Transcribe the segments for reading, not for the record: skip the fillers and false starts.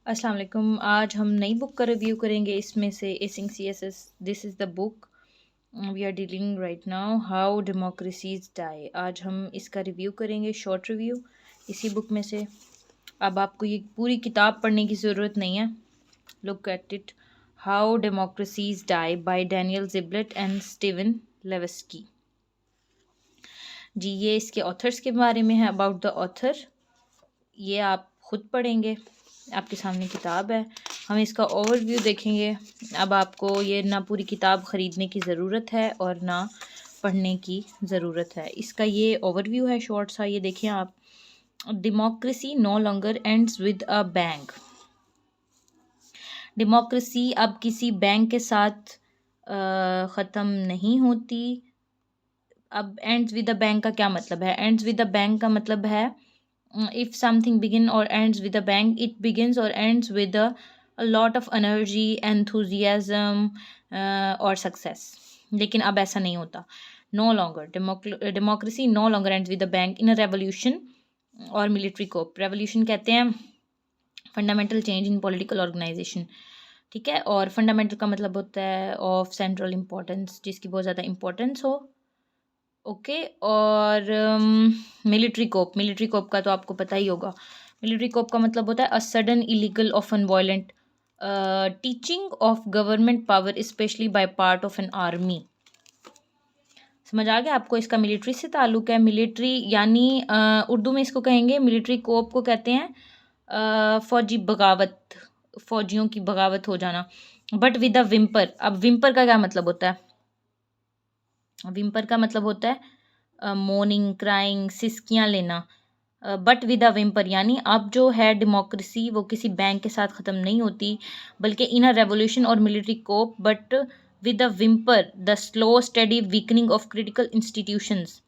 अस्सलाम वालेकुम। आज हम नई बुक का रिव्यू करेंगे। इसमें से एसिंग C S S, this is the book we are dealing right now, how democracies die. आज हम इसका रिव्यू करेंगे, शॉर्ट रिव्यू इसी बुक में से। अब आपको ये पूरी किताब पढ़ने की ज़रूरत नहीं है। Look at it, how democracies die by Daniel Ziblatt and Steven Levitsky. जी, ये इसके ऑथर्स के बारे में है, अबाउट द ऑथर। ये आप खुद पढ़ेंगे, आपके सामने किताब है। हम इसका ओवरव्यू देखेंगे। अब आपको ये ना पूरी किताब ख़रीदने की ज़रूरत है और ना पढ़ने की ज़रूरत है। इसका ये ओवरव्यू है शॉर्ट सा, ये देखें आप। Democracy no longer ends with a bank. Democracy अब किसी बैंक के साथ ख़त्म नहीं होती। अब एंड्स विद द बैंक का क्या मतलब है? एंड्स विद द बैंक का मतलब है, if something begin or ends with a bang, it begins or ends with a lot of energy, enthusiasm or success. लेकिन अब ऐसा नहीं होता। No longer democracy no longer ends with a bang in a revolution or military coup. Revolution कहते हैं fundamental change in political organisation, ठीक है। और फंडामेंटल का मतलब होता है ऑफ सेंट्रल इम्पोर्टेंस, जिसकी बहुत ज़्यादा इम्पोर्टेंस हो। ओके। और मिलिट्री कोप का तो आपको पता ही होगा। मिलिट्री कोप का मतलब होता है a sudden illegal of an violent teaching of government power specially by part of an army. समझ आ गया आपको? इसका मिलिट्री से ताल्लुक है। मिलिट्री यानी उर्दू में इसको कहेंगे, मिलिट्री कोप को कहते हैं फौजी बगावत, फौजियों की बगावत हो जाना। But with a whimper. अब विम्पर का क्या मतलब होता है? विम्पर का मतलब होता है मोर्निंग, क्राइंग, सिसकियाँ लेना। बट विद अ विम्पर यानी अब जो है डेमोक्रेसी वो किसी बैंक के साथ ख़त्म नहीं होती, बल्कि इन अ रेवोल्यूशन और military coup, but with a whimper the slow steady weakening of critical institutions.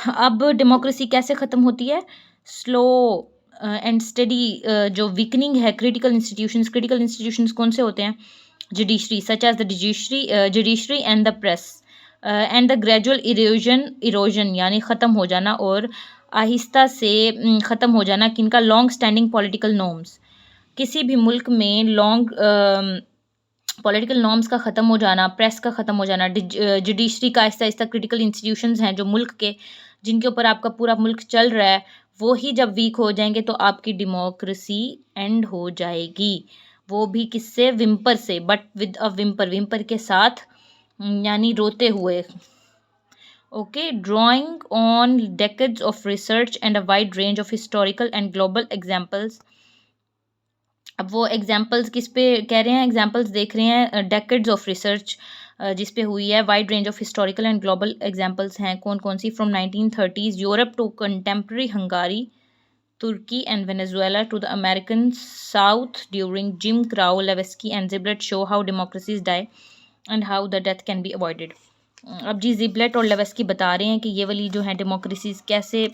अब डेमोक्रेसी कैसे ख़त्म होती है? स्लो एंड स्टडी जो वीकनिंग है क्रिटिकल इंस्टीट्यूशंस। क्रिटिकल इंस्टीट्यूशंस कौन से होते हैं? Judiciary, such as the judiciary and the press, and the gradual erosion यानी ख़त्म हो जाना और आहिस्ता से ख़त्म हो जाना किनका? Long standing political norms. किसी भी मुल्क में लॉन्ग पॉलिटिकल नॉर्म्स का ख़त्म हो जाना, प्रेस का ख़त्म हो जाना, जुडिशरी का आहिस्ता आहिस्ता, क्रिटिकल इंस्टीट्यूशंस हैं जो मुल्क के, जिनके ऊपर आपका पूरा मुल्क चल रहा है, वो ही जब वीक हो जाएंगे तो आपकी डेमोक्रेसी एंड हो जाएगी। वो भी किससे? विम्पर से, but with a whimper, whimper के साथ यानी रोते हुए। Okay. Drawing on decades of research and a wide range of historical and global examples। अब वो एग्जाम्पल्स किस पे कह रहे हैं? एग्जाम्पल्स देख रहे हैं डेकेड्स ऑफ रिसर्च जिस पे हुई है। Wide range of historical and global examples हैं कौन कौन सी? From 1930s Europe to contemporary Hungary, Turkey and Venezuela to the American south during Jim Crow, Levitsky and Ziblatt show how democracies die and how the death can be avoided. अब जी जिबलेट और Levitsky बता रहे हैं कि ये वाली जो है डेमोक्रेसीज कैसे।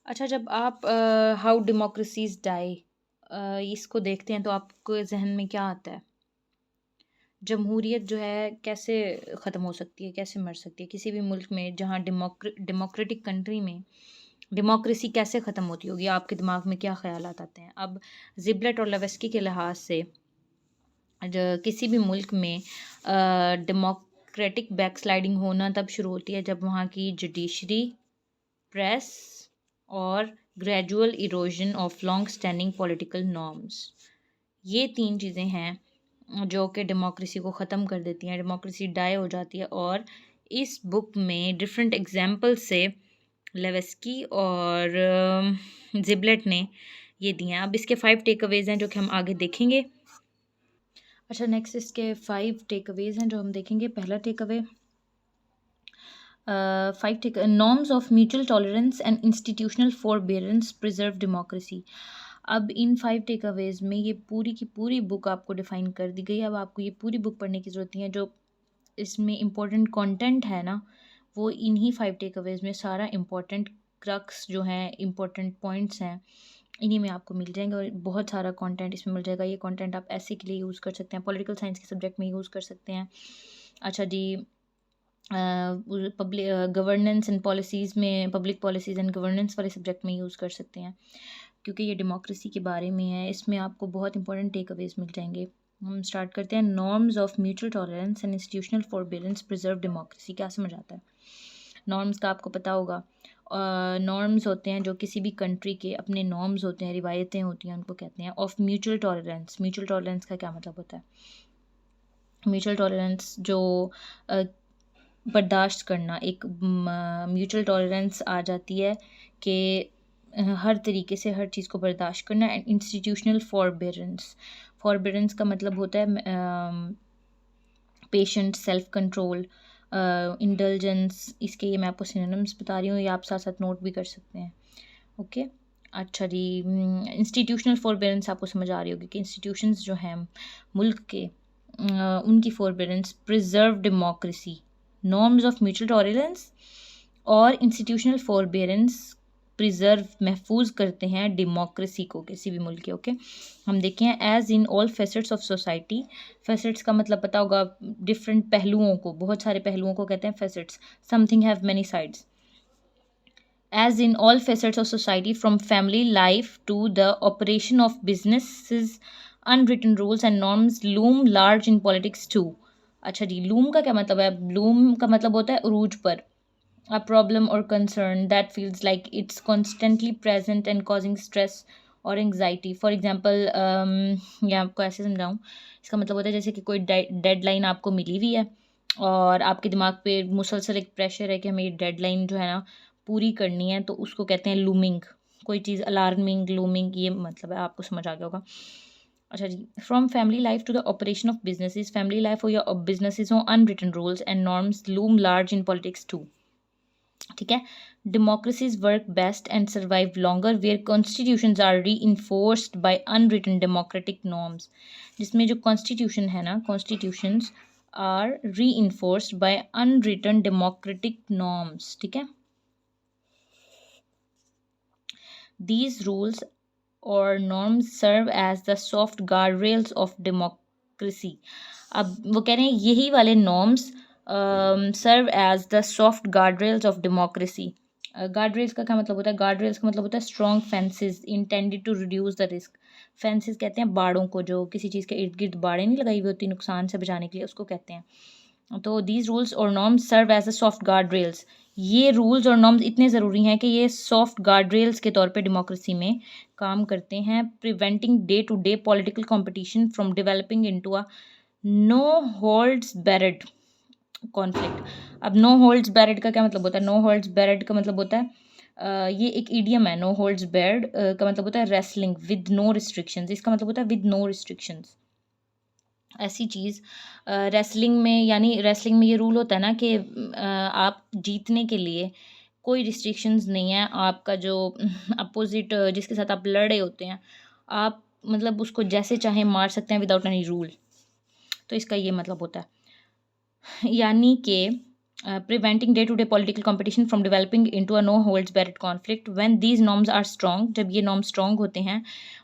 अच्छा, जब आप हाउ डेमोक्रेसीज डाई इसको देखते हैं तो आपको जहन में क्या आता है? जमहूरियत जो है कैसे ख़त्म हो सकती है, कैसे मर सकती है? किसी भी मुल्क में जहाँ डेमोक्रेटिक कंट्री में डेमोक्रेसी कैसे ख़त्म होती होगी? आपके दिमाग में क्या ख़यालात आते हैं? अब जिबलेट और लेविस्की के लिहाज से किसी भी मुल्क में डेमोक्रेटिक बैकस्लाइडिंग होना तब शुरू होती है जब वहाँ की जुडिशरी, प्रेस और gradual erosion of long standing political norms. ये तीन चीज़ें हैं जो कि डेमोक्रेसी को ख़त्म कर देती हैं, डेमोक्रेसी डाई हो जाती है। और इस बुक में डिफरेंट एग्जाम्पल से लेविस्की और जिबलेट ने ये दिए हैं। अब इसके 5 टेक अवेज़ हैं जो कि हम आगे देखेंगे। अच्छा, नेक्स्ट इसके 5 टेक अवेज़ हैं जो हम देखेंगे। पहला take away, 5 take norms of mutual tolerance and institutional forbearance preserve democracy. अब इन 5 टेक अवेज़ में ये पूरी की पूरी बुक आपको डिफ़ाइन कर दी गई है। अब आपको ये पूरी बुक पढ़ने की ज़रूरत नहीं है। जो इसमें इम्पोर्टेंट कंटेंट है ना, वो इन्हीं 5 टेक अवेज़ में सारा इम्पोर्टेंट क्रक्स जो हैं, इम्पोर्टेंट पॉइंट्स हैं, इन्हीं में आपको मिल जाएंगे। और बहुत सारा कंटेंट इसमें मिल जाएगा। ये कंटेंट आप ऐसे के लिए यूज़ कर सकते हैं, पॉलिटिकल साइंस के सब्जेक्ट में यूज़ कर सकते हैं। अच्छा जी, पब्लिक गवर्नेंस एंड पॉलिसीज़ में, पब्लिक पॉलिसीज़ एंड गवर्नेंस वाले सब्जेक्ट में यूज़ कर सकते हैं, क्योंकि ये डेमोक्रेसी के बारे में है। इसमें आपको बहुत इंपॉर्टेंट टेक अवेज मिल जाएंगे। हम स्टार्ट करते हैं। Norms of mutual tolerance and institutional forbearance preserve democracy. क्या समझ आता है? नॉर्म्स का आपको पता होगा। नॉर्म्स होते हैं जो किसी भी कंट्री के अपने नॉर्म्स होते हैं, रिवायतें होती हैं, उनको कहते हैं of mutual tolerance. Mutual tolerance का क्या मतलब होता है? म्यूचुअल टॉलरेंस जो बर्दाश्त करना, एक म्यूचुअल टॉलरेंस आ जाती है कि हर तरीके से हर चीज़ को बर्दाश्त करना। एंड इंस्टीट्यूशनल फॉरबियरेंस, फॉरबियरेंस का मतलब होता है पेशेंट, सेल्फ कंट्रोल, इंडल्जेंस। इसके ये मैं आपको सिनोनिम्स बता रही हूँ, ये आप साथ साथ नोट भी कर सकते हैं। ओके, अच्छा जी। इंस्टीट्यूशनल फॉरबियरेंस आपको समझ आ रही होगी कि इंस्टीट्यूशंस जो हैं मुल्क के, उनकी forbearance preserve democracy. Norms of mutual tolerance और इंस्टीट्यूशनल फॉरबियरेंस प्रिजर्व, महफूज करते हैं डेमोक्रेसी को किसी भी मुल्क के। ओके, हम देखें as in all facets of society. Facets का मतलब पता होगा, डिफरेंट पहलुओं को, बहुत सारे पहलुओं को कहते हैं facets. Something have many sides. As in all facets of society, from family life to the operation of businesses, unwritten rules and norms loom large in politics too. अच्छा जी, loom का क्या मतलब है? loom का मतलब होता है उरूज पर। A problem or concern that feels like it's constantly present and causing stress or anxiety. For example, या आपको ऐसे समझाऊँ, इसका मतलब होता है जैसे कि कोई डेडलाइन आपको मिली हुई है और आपके दिमाग पे मुसलसल एक प्रेशर है कि हमें ये डेडलाइन जो है ना पूरी करनी है, तो उसको कहते हैं लूमिंग। कोई चीज़ अलार्मिंग, लूमिंग, ये मतलब है, आपको समझ आ गया होगा। अच्छा जी, from family life to the operation of businesses. Family life हो या बिजनेसेस हो, unwritten rules and norms loom large in politics too. ठीक है। Democracies work best and survive longer where constitutions are reinforced by unwritten democratic norms. जिसमें जो constitution है ना, constitutions are reinforced by unwritten democratic norms. ठीक है। These rules or norms serve as the soft guardrails of democracy. अब वो कह रहे हैं यही वाले norms serve as the soft guardrails of democracy. guardrails का क्या मतलब होता है? guardrails का मतलब होता है strong fences intended to reduce the risk. fences कहते हैं बाड़ों को, जो किसी चीज़ के इर्द गिर्द बाड़ें नहीं लगाई हुई होती नुकसान से बचाने के लिए, उसको कहते हैं। तो these rules or norms serve as the soft guardrails. ये रूल्स और नॉर्म्स इतने ज़रूरी हैं कि ये सॉफ्ट गार्ड रेल्स के तौर पे डेमोक्रेसी में काम करते हैं, preventing day to day political competition from developing into a no holds barred conflict. अब नो होल्ड्स बैरेड का क्या मतलब होता है? नो होल्ड्स बैरेड का मतलब होता है ये एक इडियम है। नो होल्ड्स बैरेड का मतलब होता है रेसलिंग विद नो रिस्ट्रिक्शंस। इसका मतलब होता है विद नो रिस्ट्रिक्शंस। ऐसी चीज़ रेसलिंग में, यानी रेसलिंग में ये रूल होता है ना कि आप जीतने के लिए कोई रिस्ट्रिक्शंस नहीं है। आपका जो अपोजिट जिसके साथ आप लड़ रहे होते हैं, आप मतलब उसको जैसे चाहे मार सकते हैं विदाउट एनी रूल। तो इसका ये मतलब होता है, यानी कि preventing day to day political competition from developing into a no holds barred conflict when these norms are strong. जब ये नॉर्म्स स्ट्रॉन्ग होते हैं,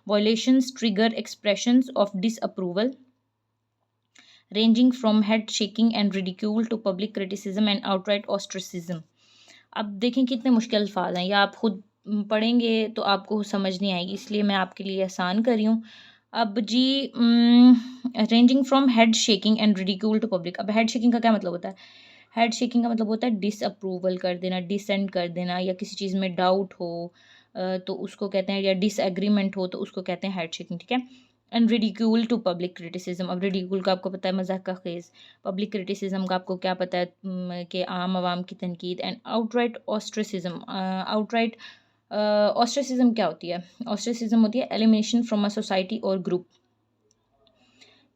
violations trigger expressions of disapproval ranging from head shaking and ridicule to public criticism and outright ostracism. अब देखें कितने मुश्किल अल्फाज हैं, या आप खुद पढ़ेंगे तो आपको समझ नहीं आएगी, इसलिए मैं आपके लिए आसान कर रही हूँ। अब जी, ranging from head shaking and ridicule to public. अब हेड शेकिंग का क्या मतलब होता है? हेड शेकिंग का मतलब होता है डिसअप्रूवल कर देना, डिसेंट कर देना, या किसी चीज़ में डाउट हो तो उसको कहते हैं, या डिसएग्रीमेंट हो तो उसको कहते हैं हेड शेकिंग। ठीक है। And ridicule to public criticism. अब रिडिक्यूल का आपको पता है मजाक का खेज। पब्लिक क्रिटिसिज्म का आपको क्या पता है कि आम आवाम की तनकीद। And outright ostracism. Outright ostracism क्या होती है? ऑस्ट्रेसिज्म होती है elimination from a society or group.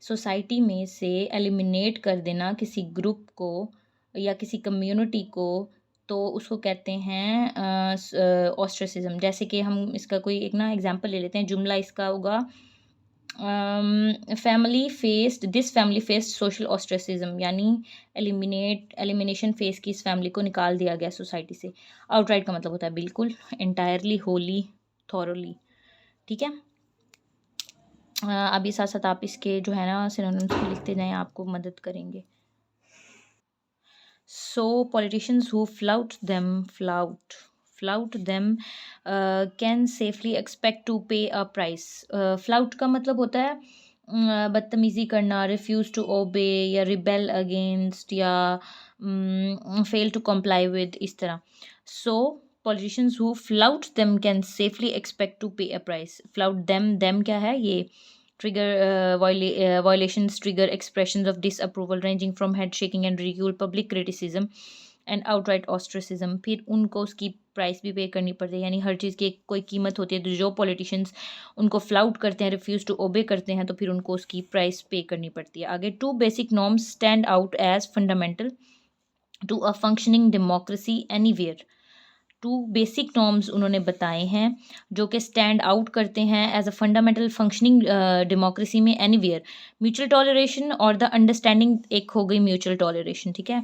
Society में से एलिमिनेट कर देना किसी ग्रुप को या किसी कम्युनिटी को, तो उसको कहते हैं ऑस्ट्रेसिज्म। जैसे कि हम इसका कोई एक ना एग्जांपल ले लेते हैं, जुमला इसका होगा फैमिली फेस्ड सोशल ऑस्ट्रेसिज्म, यानी एलिमिनेशन फेस की इस फैमिली को निकाल दिया गया सोसाइटी से। आउटराइट का मतलब होता है बिल्कुल, एंटायरली, होली, थॉरोली। ठीक है। अभी साथ साथ आप इसके जो है ना सिनोनिम्स को लिखते जाएं, आपको मदद करेंगे। So politicians who flout them can safely expect to pay a price. Flout का मतलब होता है बदतमीजी करना, रिफ्यूज टू ओबे या रिबेल अगेंस्ट या फेल टू comply with, इस तरह. So politicians who flout them can safely expect to pay a price. Flout them क्या है ये? Trigger violations trigger expressions of disapproval ranging from head shaking and ridicule, public criticism and outright ostracism. फिर उनको उसकी price भी पे करनी पड़ती है, यानी हर चीज़ की एक कोई कीमत होती है. तो जो पॉलिटिशियंस उनको फ्लाउट करते हैं, रिफ्यूज़ टू ओबे करते हैं, तो फिर उनको उसकी प्राइस पे करनी पड़ती है. आगे, two basic norms stand out as fundamental to a functioning democracy anywhere. Two basic norms उन्होंने बताए हैं जो कि स्टैंड आउट करते हैं as a fundamental functioning democracy में एनीवेयर. म्यूचुअल टॉलरेशन और द अंडरस्टैंडिंग, एक हो गई म्यूचुअल टॉलरेशन, ठीक है.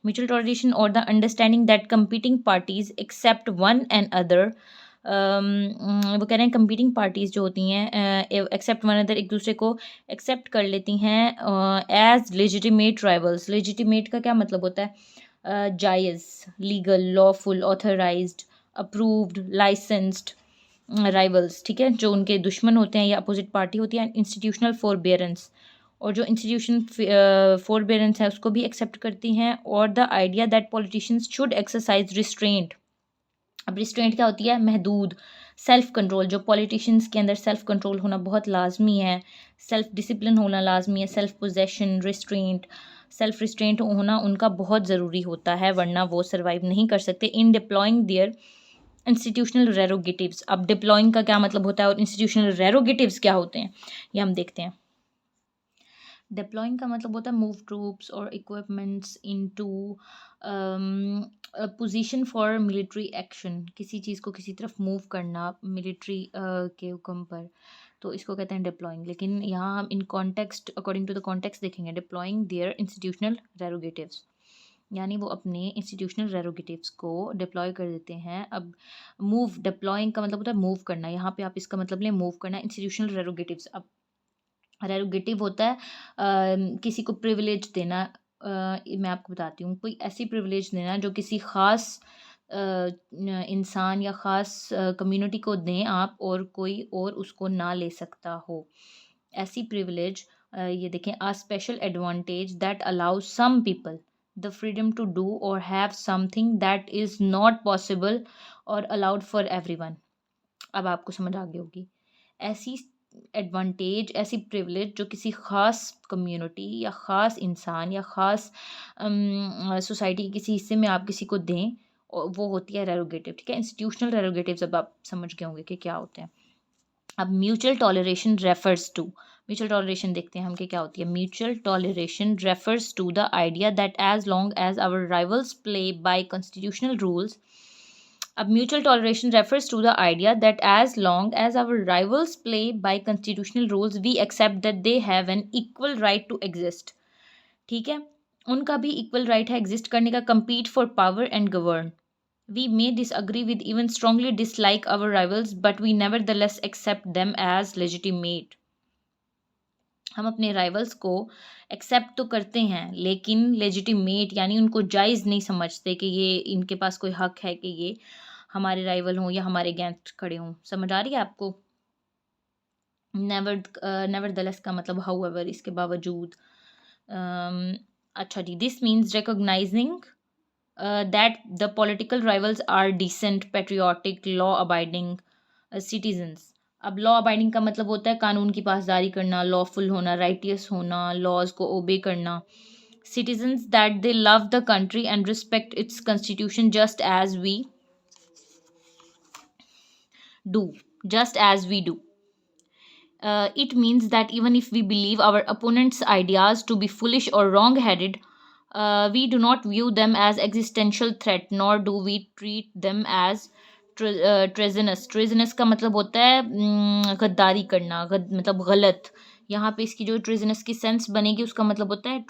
म्यूचुअल टॉलरेशन और the understanding that competing parties accept one and other. वो कह रहे हैं कंपीटिंग पार्टीज जो होती हैं एक्सेप्ट वन अदर, एक दूसरे को एक्सेप्ट कर लेती हैं एज लेजिटिमेट राइवल्स. लेजिटिमेट का क्या मतलब होता है? जायज़, legal, lawful, authorised, approved, licensed rivals, ठीक है, जो उनके दुश्मन होते हैं या अपोजिट पार्टी होती है. इंस्टीट्यूशनल फोरबेरेंस, और जो इंस्टीट्यूशन फोरबेरेंस है उसको भी एक्सेप्ट करती हैं. और the idea that politicians should exercise restraint. अब रिस्ट्रेंट क्या होती है? महदूद, सेल्फ कंट्रोल. जो पॉलिटिशियंस के अंदर सेल्फ कंट्रोल होना बहुत लाजमी है, सेल्फ डिसिप्लिन होना लाजमी है, self possession, restraint, self restraint होना उनका बहुत ज़रूरी होता है, वरना वो सर्वाइव नहीं कर सकते. इन डिप्लॉइंग देयर इंस्टीट्यूशनल रेरोगेटिव्स. अब डिप्लॉइंग का क्या मतलब होता है और इंस्टीट्यूशनल रेरोगेटिव्स क्या होते हैं, ये हम देखते हैं. डिप्लॉइंग का मतलब होता है मूव ट्रूप्स और equipments into position for military action. किसी चीज़ को किसी तरफ मूव करना मिलिट्री के हुक्म पर, तो इसको कहते हैं डिप्लॉइंग. लेकिन यहाँ हम in context, according to the context देखेंगे. डिप्लॉइंग देयर इंस्टीट्यूशनल रेरोगेटिव्स, यानी वो अपने इंस्टीट्यूशनल रेरोगेटिव्स को डिप्लॉय कर देते हैं. अब मूव, डिप्लॉइंग का मतलब होता है मूव करना, यहाँ पे आप इसका मतलब लें मूव करना. इंस्टीट्यूशनल रेरोगेटिव्स, अब रेरोगेटिव होता है किसी को प्रिविलेज देना. मैं आपको बताती हूँ, कोई ऐसी प्रिविलेज देना जो किसी ख़ास इंसान या ख़ास कम्युनिटी को दें आप, और कोई और उसको ना ले सकता हो. ऐसी प्रिविलेज, ये देखें, a special advantage that allow some people the freedom to do or have something that is not possible or allowed for everyone. अब आपको समझ आ गई होगी. ऐसी एडवांटेज, ऐसी प्रिविलेज जो किसी ख़ास कम्युनिटी या ख़ास इंसान या ख़ास सोसाइटी के किसी हिस्से में आप किसी को दें, और वो होती है रेरोगेटिव, ठीक है. इंस्टीट्यूशनल रेरोगेटिव्स अब आप समझ गए होंगे कि क्या होते हैं. अब mutual toleration refers to, mutual toleration देखते हैं हम कि क्या होती है. Mutual toleration refers to the idea that as long as our rivals play by constitutional rules. अब mutual toleration refers to the idea that as long as our rivals play by constitutional rules we accept that they have an equal right to exist. ठीक है, उनका भी equal right है exist करने का, compete for power and govern. We may disagree with, even strongly dislike our rivals, but we nevertheless accept them as legitimate. हम अपने rivals को एक्सेप्ट तो करते हैं, लेकिन लेजिटिमेट यानी उनको जायज़ नहीं समझते कि ये इनके पास कोई हक है कि ये हमारे राइवल हों या हमारे अगेंस्ट खड़े हों. समझ आ रही है आपको? नेवरदलेस का मतलब हाउएवर, इसके बावजूद. अच्छा जी, this means recognising that the political rivals are decent, patriotic, law abiding citizens. अब लॉ अबाइडिंग का मतलब होता है कानून की पासदारी करना, लॉफुल होना, राइटियस होना, लॉज को ओबे करना. Citizens that they love the country and respect its constitution just as we do. It means that even if we believe our opponent's ideas to be foolish or wrong-headed, we do not view them as existential threat, nor do we treat them as treasonous. Treasonous का मतलब होता है गद्दारी करना, मतलब गलत. यहाँ पे इसकी जो treasonous की सेंस बनेगी उसका मतलब होता है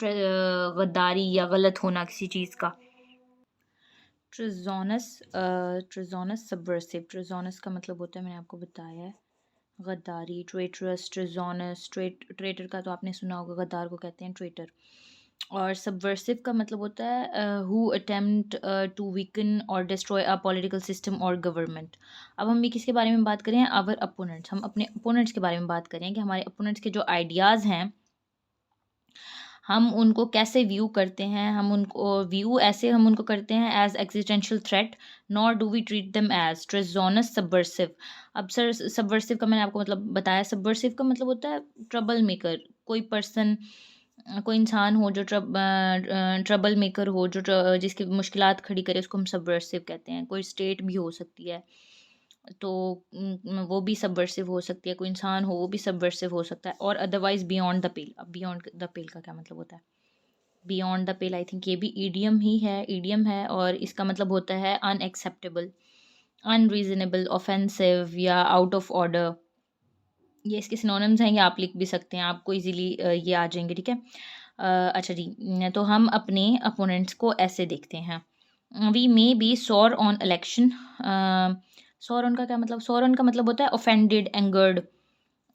गद्दारी या गलत होना किसी चीज़ का. ट्रेजोनस सबवर्सिव. ट्रेजोनस का मतलब होता है, मैंने आपको बताया है, गद्दारी. ट्रेटरस, ट्रेजोनस. ट्रेटर का तो आपने सुना होगा, गद्दार को कहते हैं ट्रेटर. और सबवर्सिव का मतलब होता है हु अटेम्प्ट टू वीकन और डिस्ट्रॉय अ पॉलिटिकल सिस्टम और गवर्नमेंट। अब हम ये किसके बारे में बात करें, आवर अपोनेंट्स, हम अपने अपोनेंट्स के बारे में बात करें कि हमारे अपोनेंट्स के जो आइडियाज़ हैं हम उनको कैसे व्यू करते हैं, हम उनको व्यू ऐसे हम उनको करते हैं as existential threat, nor do we treat them as treasonous subversive. अब सर सबवर्सिव का मैंने आपको मतलब बताया, सबवर्सिव का मतलब होता है ट्रबल मेकर, कोई पर्सन, कोई इंसान हो जो ट्रबल मेकर हो, जो जिसकी मुश्किलात खड़ी करे, उसको हम सबवर्सिव कहते हैं। कोई स्टेट भी हो सकती है तो वो भी सबवर्सिव हो सकती है, कोई इंसान हो वो भी सबवर्सिव हो सकता है, और अदरवाइज बियॉन्ड द पेल। अब बियॉन्ड द पेल का क्या मतलब होता है, beyond the pale I think ये भी ईडियम ही है, ईडियम है, और इसका मतलब होता है अनएक्सेप्टेबल, अनरीजनेबल, ऑफेंसिव या आउट ऑफ ऑर्डर। ये इसके सिनोनिम्स हैं, ये आप लिख भी सकते हैं, आपको इजीली ये आ जाएंगे, ठीक है। अच्छा जी, तो हम अपने अपोनेंट्स को ऐसे देखते हैं, we may be sore on election. Sore on का क्या मतलब, सॉर ऑन का मतलब होता है ऑफेंडेड, एंगर्ड।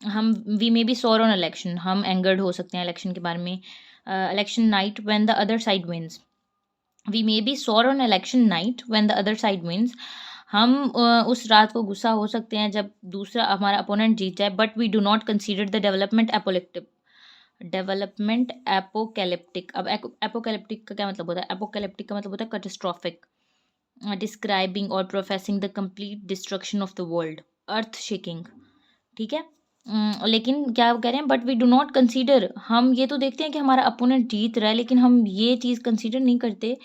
हम we may be sore on election, हम एंगर्ड हो सकते हैं इलेक्शन के बारे में। Election night when the other side wins, we may be sore on election night when the other side wins. हम उस रात को गुस्सा हो सकते हैं जब दूसरा हमारा अपोनेंट जीत जाए, but we do not consider the development apocalyptic, development apocalyptic. अब एपोकैलिप्टिक का क्या मतलब होता है, एपोकैलिप्टिक का मतलब होता है कैटास्ट्रॉफिक, डिस्क्राइबिंग और professing the complete destruction of the world, earth shaking, ठीक है। लेकिन क्या कह रहे हैं, but we do not consider, हम ये तो देखते हैं कि हमारा अपोनेंट जीत रहा है, लेकिन हम ये चीज़ कंसीडर नहीं करते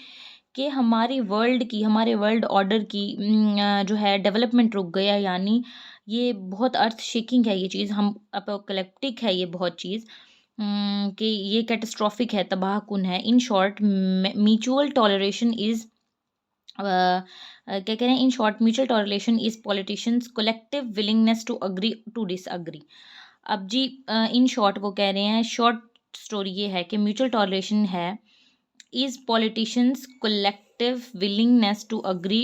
कि हमारी वर्ल्ड की, हमारे वर्ल्ड ऑर्डर की जो है डेवलपमेंट रुक गया, यानी ये बहुत अर्थ शेकिंग है ये चीज़, हम अपोकैलिप्टिक है ये बहुत चीज़, कि ये कैटास्ट्रॉफिक है, तबाह कुन है। In short mutual toleration is, क्या कह रहे हैं, in short mutual toleration is politicians collective willingness to agree to disagree. अब जी इन शॉर्ट वो कह रहे हैं, शॉर्ट स्टोरी ये है कि म्यूचुअल टॉलरेशन है is politicians collective willingness to agree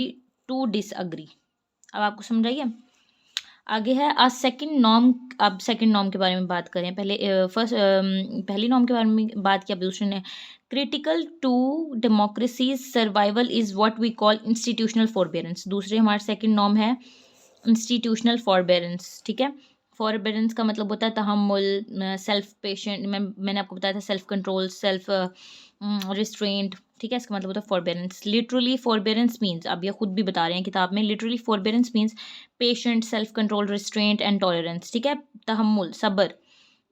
to disagree. अब आपको समझ आई है। आगे है आ सेकंड नॉर्म। अब सेकंड नॉर्म के बारे में बात करें, पहले फर्स्ट पहली नॉर्म के बारे में बात की, अब दूसरे ने, critical to democracies survival is what we call institutional forbearance. दूसरे हमारा सेकंड नॉर्म है इंस्टीट्यूशनल फॉरबेरेंस, ठीक है। फॉरबेरेंस का मतलब होता है तहम्मुल, सेल्फ पेशेंट, मैंने आपको बताया था सेल्फ कंट्रोल, सेल्फ रिस्ट्रेंट, ठीक है। इसका मतलब होता है फॉरबेरेंस। लिटरली फॉरबेरेंस मीन्स, अब ये खुद भी बता रहे हैं किताब में, literally forbearance means patient, self control, restraint and tolerance, ठीक है, तहम्मुल, सब्र।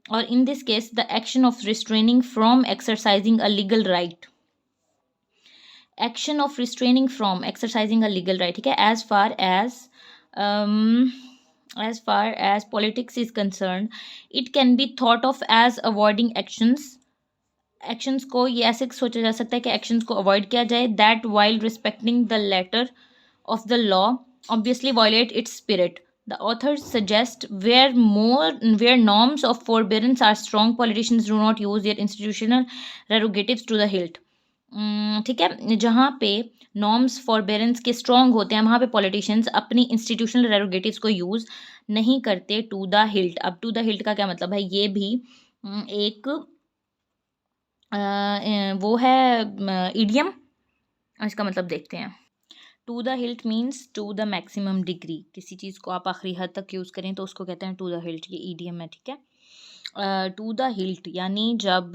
और in this case the action of restraining from exercising a legal right, action of restraining from exercising a legal right, ठीक है। As far as politics is concern, it can be thought of as avoiding actions, actions को ये ऐसे सोचा जा सकता है कि एक्शंस को अवॉइड किया जाए, that while respecting the letter of the law obviously violate its spirit. The authors suggest where norms of forbearance are strong, politicians do not use their institutional prerogatives to the hilt. ठीक है, जहाँ पे norms forbearance के strong होते हैं वहाँ पे politicians अपनी इंस्टीट्यूशनल रेरोगेटिव्स को यूज़ नहीं करते टू द हिल्ट। अब टू द हिल्ट का क्या मतलब है, ये भी एक वो है इडियम। इसका मतलब देखते हैं। To the hilt means to the maximum degree, किसी चीज़ को आप आखिरी हद तक यूज़ करें तो उसको कहते हैं टू द हिल्ट, ये ईडियम है, ठीक है। टू द हिल्ट यानी जब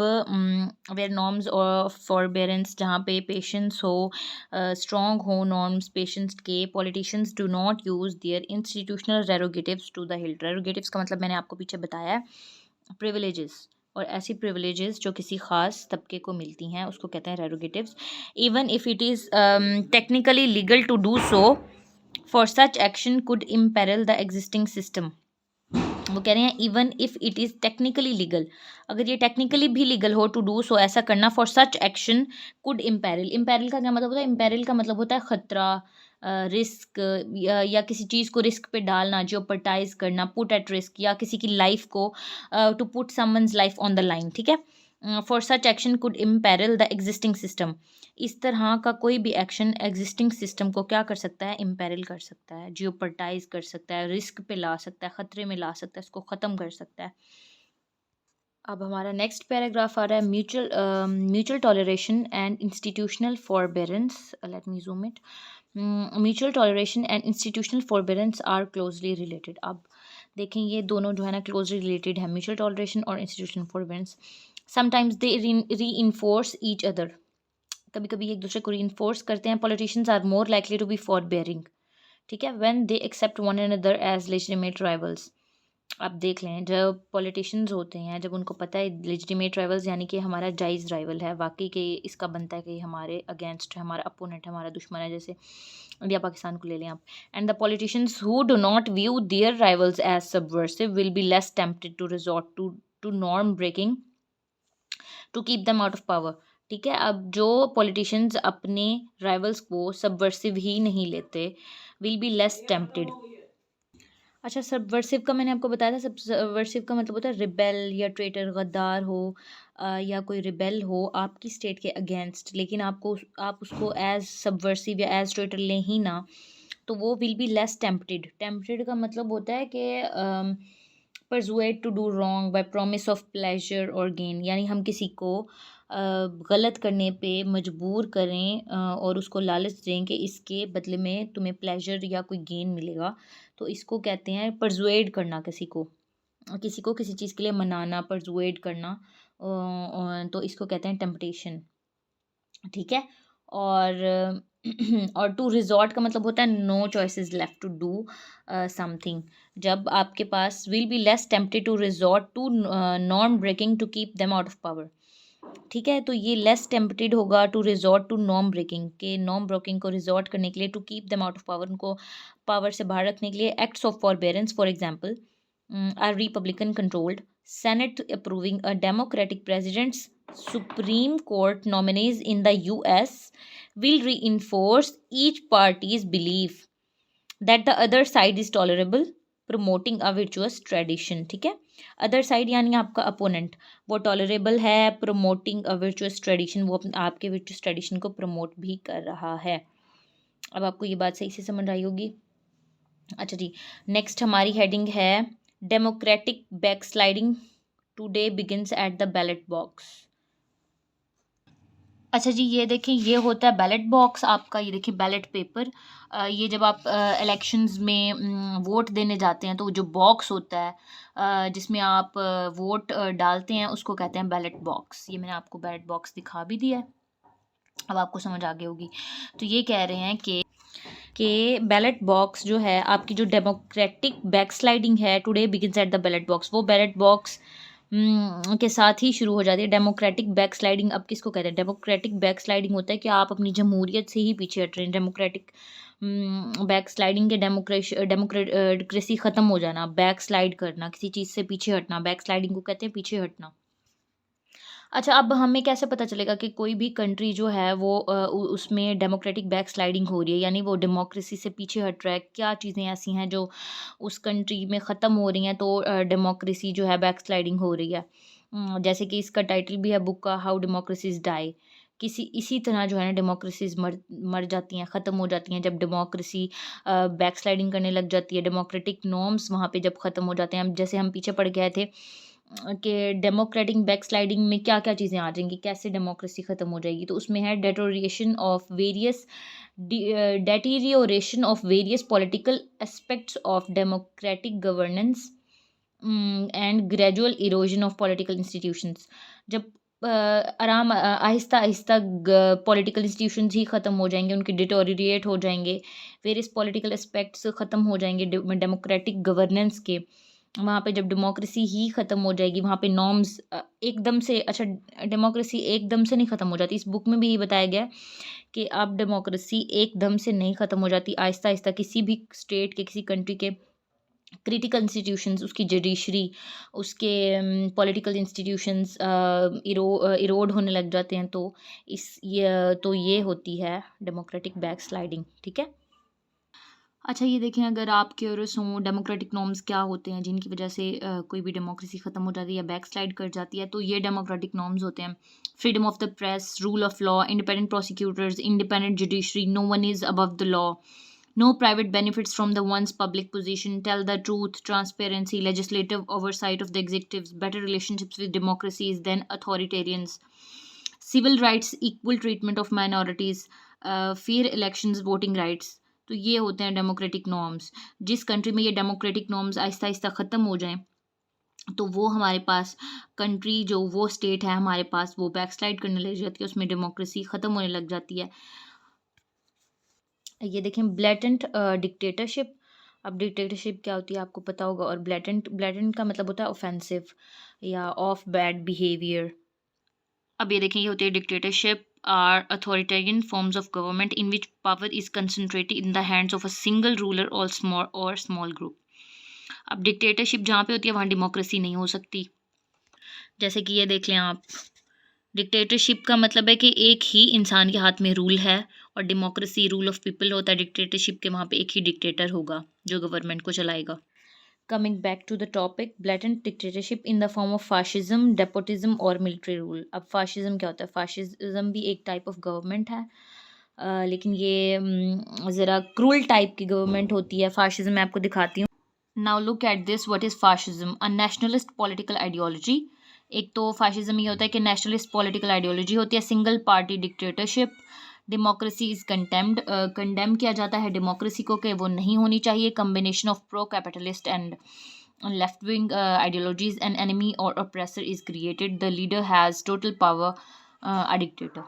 वेयर नॉर्म्स ऑफ फॉरबेरेंस, जहाँ पे पेशेंस हो, स्ट्रॉन्ग हो नॉर्म्स पेशेंस के, politicians do not use their institutional prerogatives to the hilt. Prerogatives का मतलब मैंने आपको पीछे बताया है, प्रिविलेजेस, और ऐसी प्रिविलेजेस जो किसी ख़ास तबके को मिलती हैं उसको कहते हैं prerogatives. Even if it is technically legal to do so, for such action could imperil the existing system. वो कह रहे हैं even if it is technically legal, अगर ये टेक्निकली भी लीगल हो टू डू सो, ऐसा करना, फॉर सच एक्शन कुड इम्पेरल। इम्पेरल का क्या मतलब होता है, इम्पेरल का मतलब होता है ख़तरा, रिस्क, या किसी चीज़ को रिस्क पे डालना, जियोपर्टाइज करना, पुट एट रिस्क, या किसी की लाइफ को to put someone's life on the line, ठीक है। For such action could imperil the existing system, इस तरह का कोई भी एक्शन एग्जिस्टिंग सिस्टम को क्या कर सकता है, इम्पेरल कर सकता है, जियोपर्टाइज कर सकता है, रिस्क पे ला सकता है, ख़तरे में ला सकता है, इसको ख़त्म कर सकता है। अब हमारा नेक्स्ट पैराग्राफ आ रहा है mutual toleration and institutional forbearance. Let me zoom it. Mutual toleration and institutional forbearance are closely related. अब देखें ये दोनों जो है ना क्लोजली रिलेटेड है, म्यूचुअल टॉलरेशन और institutional forbearance. Sometimes they reinforce each other, कभी कभी एक दूसरे को री इन्फोर्स करते हैं। Politicians are more likely to be forbearing, ठीक है, when they accept one another as legitimate rivals. आप देख लें जब पॉलिटिशियंस होते हैं, जब उनको पता है लेजिटिमेट राइवल्स यानी कि हमारा जायज़ राइवल है, वाकई के इसका बनता है कि हमारे अगेंस्ट है, हमारा अपोनेंट है, हमारा दुश्मन है, जैसे इंडिया पाकिस्तान को ले लें आप। And the politicians who do not view their rivals as subversive will be less tempted to resort to norm breaking to keep them out of power, ठीक है। अब जो पॉलिटिशियंस अपने राइवल्स को सबवर्सिव ही नहीं लेते, विल बी लेस टेम्प्टेड। अच्छा, subversive का मैंने आपको बताया था, सबवर्सिव का मतलब होता है रिबेल या ट्रेटर, गद्दार हो या कोई रिबेल हो आपकी स्टेट के अगेंस्ट, लेकिन आप उसको एज सबवर्सिव या एज ट्रेटर लें ही ना, तो वो will be less tempted. Tempted का मतलब होता है कि persuaded to do wrong by promise of pleasure और गेन, यानी हम किसी को गलत करने पे मजबूर करें और उसको लालच दें कि इसके बदले में तुम्हें प्लेजर या कोई गेन मिलेगा, तो इसको कहते हैं परसुएड करना। किसी को किसी चीज़ के लिए मनाना, परसुएड करना, तो इसको कहते हैं टेम्पटेशन, ठीक है। और और टू रिजॉर्ट का मतलब होता है no choices left to do something. जब आपके पास will be less tempted to resort to norm breaking to keep them out of power, ठीक है। तो ये लेस टेम्प्टेड होगा to resort to norm breaking, के नॉर्म ब्रेकिंग को रिजॉर्ट करने के लिए, to keep them out of power, उनको पावर से बाहर रखने के लिए। Acts of forbearance for example are Republican controlled, senate approving a democratic presidents, supreme court nominees in the US will reinforce each party's belief that the other side is tolerable, promoting a virtuous tradition, ठीक है। Other side यानी आपका opponent, वो tolerable है, promoting a virtuous tradition, वो आपके virtuous tradition को promote भी कर रहा है। अब आपको ये बात सही से समझ आई होगी। अच्छा जी, नेक्स्ट हमारी हेडिंग है democratic backsliding today begins at the ballot box. अच्छा जी, ये देखें, ये होता है बैलेट बॉक्स आपका, ये देखिए बैलेट पेपर। ये जब आप इलेक्शंस में वोट देने जाते हैं, तो जो बॉक्स होता है जिसमें आप वोट डालते हैं, उसको कहते हैं बैलेट बॉक्स। ये मैंने आपको बैलेट बॉक्स दिखा भी दिया है, अब आपको समझ आ गई होगी। तो ये कह रहे हैं कि बैलेट बॉक्स जो है आपकी, जो डेमोक्रेटिक बैकस्लाइडिंग है today begins at the ballot box, वो बैलेट बॉक्स के साथ ही शुरू हो जाती है। डेमोक्रेटिक बैकस्लाइडिंग अब किसको कहते हैं? डेमोक्रेटिक बैकस्लाइडिंग होता है कि आप अपनी जमहूरियत से ही पीछे हट रहे हैं। डेमोक्रेटिक बैकस्लाइडिंग के डेमोक्रेसी ख़त्म हो जाना, बैकस्लाइड करना, किसी चीज़ से पीछे हटना, बैकस्लाइडिंग को कहते हैं पीछे हटना। अच्छा, अब हमें कैसे पता चलेगा कि कोई भी कंट्री जो है वो उसमें डेमोक्रेटिक बैकस्लाइडिंग हो रही है, यानी वो डेमोक्रेसी से पीछे हट रहा है? क्या चीज़ें ऐसी हैं जो उस कंट्री में ख़त्म हो रही हैं, तो डेमोक्रेसी जो है बैकस्लाइडिंग हो रही है? जैसे कि इसका टाइटल भी है बुक का, हाउ डेमोक्रेसीज डाई। इसी तरह जो है ना डेमोक्रेसीज मर जाती हैं, ख़त्म हो जाती हैं, जब डेमोक्रेसी बैकस्लाइडिंग करने लग जाती है। डेमोक्रेटिक नॉर्म्स वहाँ पे जब ख़त्म हो जाते हैं, जैसे हम पीछे पड़ गए थे कि डेमोक्रेटिक बैकस्लाइडिंग में क्या क्या चीज़ें आ जाएंगी, कैसे डेमोक्रेसी ख़त्म हो जाएगी। तो उसमें है deterioration of various political aspects of democratic governance and gradual erosion of political institutions. जब आहिस्ता आहिस्ता पॉलिटिकल इंस्टीट्यूशंस ही ख़त्म हो जाएंगे, उनके डिटोरिएट हो जाएंगे, वेरियस पॉलिटिकल एस्पेक्ट्स ख़त्म हो जाएंगे डेमोक्रेटिक गवर्नेंस के। वहाँ पे जब डेमोक्रेसी ही ख़त्म हो जाएगी, वहाँ पे नॉर्म्स एकदम से, अच्छा डेमोक्रेसी एकदम से नहीं ख़त्म हो जाती, इस बुक में भी यही बताया गया है कि अब डेमोक्रेसी एकदम से नहीं ख़त्म हो जाती, आहिस्ता आहिस्ता किसी भी स्टेट के, किसी कंट्री के क्रिटिकल इंस्टीट्यूशंस, उसकी जुडिशरी, उसके पॉलिटिकल इंस्टीट्यूशंस इरोड होने लग जाते हैं। तो ये होती है डेमोक्रेटिक बैकस्लाइडिंग, ठीक है। अच्छा, ये देखें, अगर आप क्यूरियस हों डेमोक्रेटिक नॉर्म्स क्या होते हैं जिनकी वजह से कोई भी डेमोक्रेसी ख़त्म हो जाती है या बैकस्लाइड कर जाती है, तो ये डेमोक्रेटिक नॉर्म्स होते हैं: freedom of the press, rule of law, independent prosecutors, independent judiciary, no one is above the law, No private benefits from the one's public position, tell the truth, transparency, legislative oversight of the executives, better relationships with democracies than authoritarians, civil rights, equal treatment of minorities, fair elections, voting rights. तो ये होते हैं democratic norms. जिस country में ये democratic norms Aahista Aahista ख़त्म हो जाएं तो वो हमारे पास कंट्री जो वो स्टेट है हमारे पास वो बैकस्लाइड करने लग जाती है, उसमें डेमोक्रेसी ख़त्म होने लग जाती है. ये देखें ब्लैटेंट डिक्टेटरशिप. अब डिक्टेटरशिप क्या होती है आपको पता होगा. और ब्लैटेंट ब्लैटेंट का मतलब होता है ऑफेंसिव या ऑफ बैड बिहेवियर. अब ये देखें ये होती है dictatorship are authoritarian forms of government in which power is concentrated in the hands of a single ruler और स्मॉल ग्रुप. अब डिक्टेटरशिप जहाँ पे होती है वहाँ डेमोक्रेसी नहीं हो सकती. जैसे कि ये देख लें आप, डिक्टेटरशिप का मतलब है कि एक ही इंसान के हाथ में रूल है, और डेमोक्रेसी रूल ऑफ पीपल होता है. डिक्टेटरशिप के वहाँ पे एक ही डिक्टेटर होगा जो गवर्नमेंट को चलाएगा. Coming back to the topic, blatant dictatorship in the form of fascism, despotism और military rule. अब fascism क्या होता है. fascism भी एक type of government है, लेकिन ये ज़रा क्रूल टाइप की गवर्नमेंट होती है. fascism मैं आपको दिखाती हूँ. Now look at this. What is fascism? A nationalist political ideology. एक तो fascism ये होता है कि nationalist political ideology होती है. single party dictatorship. Democracy is condemned. Condemn किया जाता है डेमोक्रेसी को कि वो नहीं होनी चाहिए. Combination of pro capitalist and left wing ideologies. An enemy or oppressor is created. The leader has total power. A dictator.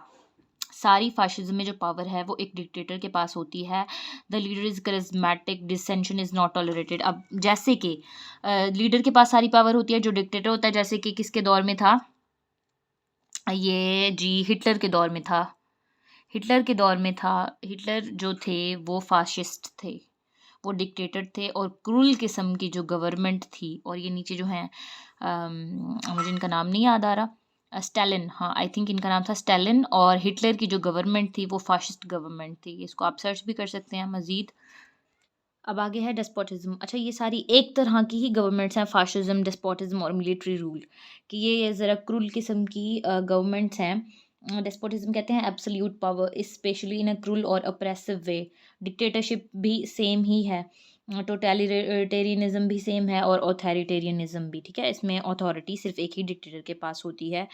सारी फाशिज्म में जो पावर है वो एक डिक्टेटर के पास होती है. The leader is charismatic. डिसेंशन is not tolerated. अब जैसे कि लीडर के पास सारी पावर होती है, जो डिक्टेटर होता है, जैसे कि किसके दौर में था ये जी, हिटलर के दौर में था. हिटलर के दौर में था. हिटलर जो थे वो फाशिस्ट थे, वो डिक्टेटर थे और क्रूल किस्म की जो गवर्नमेंट थी. और ये नीचे जो हैं मुझे इनका नाम नहीं याद आ रहा. स्टालिन, हाँ आई थिंक इनका नाम था स्टालिन. और हिटलर की जो गवर्नमेंट थी वो फाशिस्ट गवर्नमेंट थी. इसको आप सर्च भी कर सकते हैं मज़ीद. अब आगे है डेस्पोटिज्म. अच्छा, ये सारी एक तरह की ही गवर्नमेंट्स हैं, फाशिज्म, डेस्पोटिज्म और मिलिट्री रूल, कि ये ज़रा क्रूल किस्म की गवर्नमेंट्स हैं. डेस्पोटिज्म कहते हैं absolute power, specially in a cruel और अप्रेसिव वे. डिक्टेटरशिप भी सेम ही है. टोटलिटेरियनिज्म भी सेम है और ऑथोरिटेरियनिज्म भी. ठीक है, इसमें अथॉरिटी सिर्फ एक ही डिक्टेटर के पास होती है,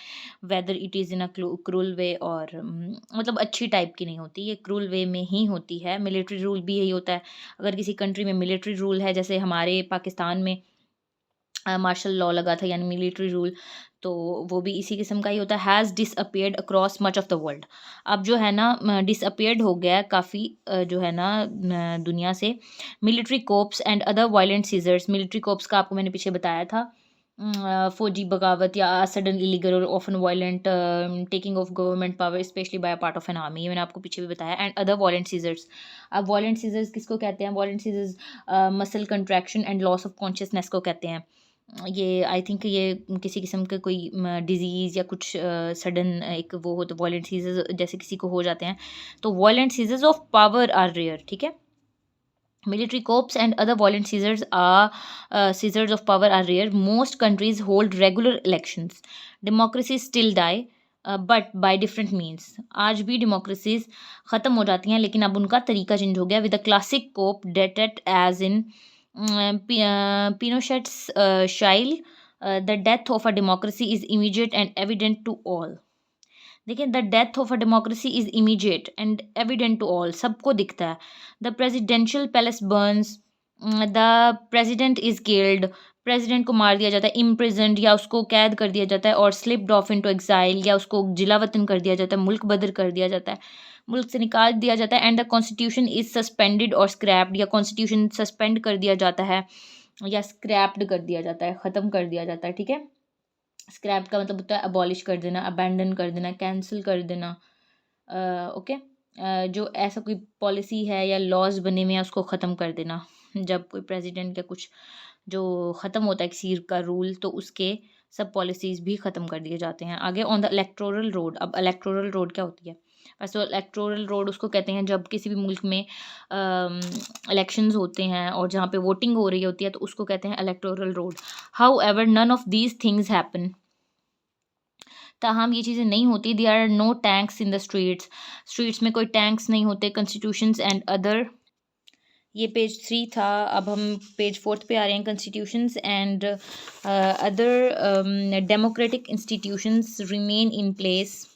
whether it is in a cruel way or मतलब अच्छी टाइप की नहीं होती, ये क्रूल वे में ही होती है. मिलिट्री रूल भी यही होता है. अगर किसी कंट्री में मिलिट्री रूल है, जैसे हमारे पाकिस्तान में मार्शल लॉ लगा था यानी मिलिट्री रूल, तो वो भी इसी किस्म का ही होता है. Has disappeared across much of the world. अब जो है ना डिसअपियर्ड हो गया काफ़ी जो है ना दुनिया से. Military coups and other violent seizures. Military coups का आपको मैंने पीछे बताया था. फौजी बगावत या सडन इलीगल और often violent taking of government power specially by part of an army. ये मैंने आपको पीछे भी बताया. And other violent seizures. अब वायलेंट सीजर्स किसको कहते हैं? Violent seizures muscle contraction and loss of consciousness को कहते हैं. ये आई थिंक ये किसी किस्म का कोई डिजीज़ या कुछ सडन एक वो हो तो वायलेंट सीजर्स जैसे किसी को हो जाते हैं, तो violent seizures of power are rare. ठीक है, military coups and other violent seizures of power are rare. Most countries hold regular elections. Democracies still die, but by different means. आज भी democracies ख़त्म हो जाती हैं, लेकिन अब उनका तरीका चेंज हो गया. With the classic cope dated as in Pinochet's style, the death of a democracy is immediate and evident to all. देखिए, the death of a democracy is immediate and evident to all. सबको दिखता है. The presidential palace burns. The president is killed. President को मार दिया जाता है, imprisoned या उसको कैद कर दिया जाता है, और स्लिप्ड ऑफ इनटू एग्जाइल या उसको जिला वतन कर दिया जाता है, मुल्क बदर कर दिया जाता है, मुल्क से निकाल दिया जाता है. And the constitution is suspended और स्क्रैप्ड, या कॉन्स्टिट्यूशन सस्पेंड कर दिया जाता है या स्क्रैप्ड कर दिया जाता है, ख़त्म कर दिया जाता है. ठीक है, स्क्रैप का मतलब होता है अबॉलिश कर देना, अबैंडन कर देना, कैंसिल कर देना. ओके, जो ऐसा कोई पॉलिसी है या लॉज बने हुए हैं उसको ख़त्म कर देना. जब कोई प्रेसिडेंट या कुछ जो ख़त्म होता है किसी का रूल, तो उसके सब पॉलिसीज़ भी ख़त्म कर दिए जाते हैं. आगे ऑन द इलेक्टोरल रोड. अब इलेक्टोरल रोड क्या होती है? वैसे इलेक्टोरल रोड उसको कहते हैं जब किसी भी मुल्क में इलेक्शंस होते हैं और जहाँ पे वोटिंग हो रही होती है, तो उसको कहते हैं electoral road. However none of these things happen. ताहम ये चीज़ें नहीं होती. There are no tanks in the streets. Streets में कोई टैंक्स नहीं होते. कॉन्स्टिट्यूशंस एंड अदर ये पेज 3 था। अब हम पेज 4 पे आ रहे हैं। Constitutions and other democratic institutions remain in place.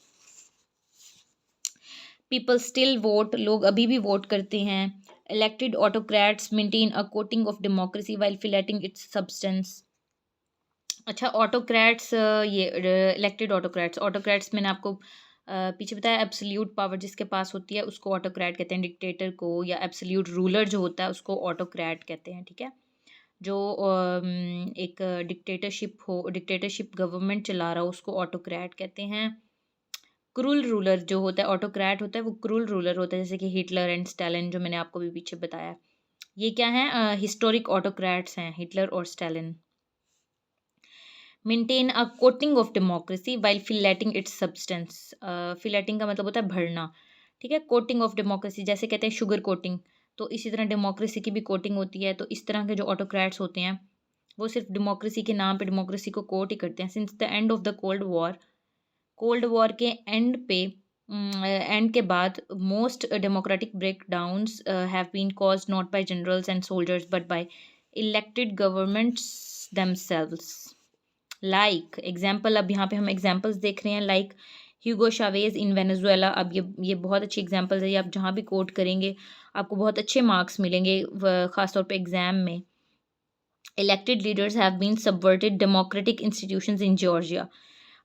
People still vote, लोग अभी भी वोट करते हैं। Elected autocrats maintain a coating of democracy while filleting its substance. अच्छा, ऑटोक्रेट्स, ये इलेक्टेड ऑटोक्रेट्स, ऑटोक्रेट्स मैंने आपको पीछे बताया, एब्सोल्यूट पावर जिसके पास होती है उसको ऑटोक्रेट कहते हैं। डिक्टेटर को या एब्सोल्यूट रूलर जो होता है उसको ऑटोक्रेट कहते हैं, ठीक है। जो एक डिक्टेटरशिप गवर्नमेंट चला रहा हो उसको ऑटोक्रेट कहते हैं। क्रूल रूलर जो होता है, ऑटोक्रेट होता है, वो क्रूल रूलर होता है, जैसे कि हिटलर एंड स्टालिन जो मैंने आपको भी पीछे बताया। ये क्या है, हिस्टोरिक ऑटोक्रेट्स हैं, हिटलर और Stalin. Maintain a coating of democracy while filleting its substance. Filleting का मतलब होता है भरना, ठीक है। कोटिंग ऑफ डेमोक्रेसी जैसे कहते हैं शुगर कोटिंग, तो इसी तरह डेमोक्रेसी की भी कोटिंग होती है। तो इस तरह के जो ऑटोक्रेट्स होते हैं वो सिर्फ डेमोक्रेसी के नाम पे डेमोक्रेसी को कोट ही करते हैं। Since the end of the cold war के एंड के बाद most democratic breakdowns have been caused not by generals and soldiers but by elected governments themselves. Like example, अब यहाँ पे हम एग्जाम्पल्स देख रहे हैं, like Hugo Chavez in Venezuela. अब ये बहुत अच्छी एग्जाम्पल्स है, ये आप जहाँ भी कोट करेंगे आपको बहुत अच्छे मार्क्स मिलेंगे, ख़ासतौर पे एग्जाम में। Elected leaders have been subverted democratic institutions in Georgia.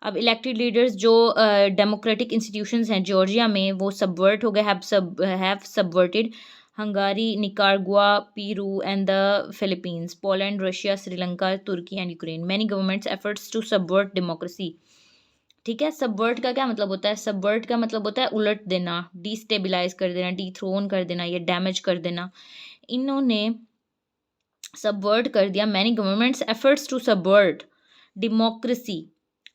अब इलेक्टेड लीडर्स जो डेमोक्रेटिक इंस्टीट्यूशंस हैं जॉर्जिया में वो सबवर्ट हो गए, have subverted हंगारी, Nicaragua, Peru and the Philippines, Poland, Russia, Sri Lanka, Turki and Ukraine. Many governments efforts to subvert democracy, ठीक है। Subvert का क्या मतलब होता है, सबवर्ट का मतलब होता है उलट देना, डिस्टेबलाइज कर देना, डिथ्रोन कर देना या डैमेज कर देना। इन्होंने सबवर्ट कर दिया। Many governments efforts to subvert democracy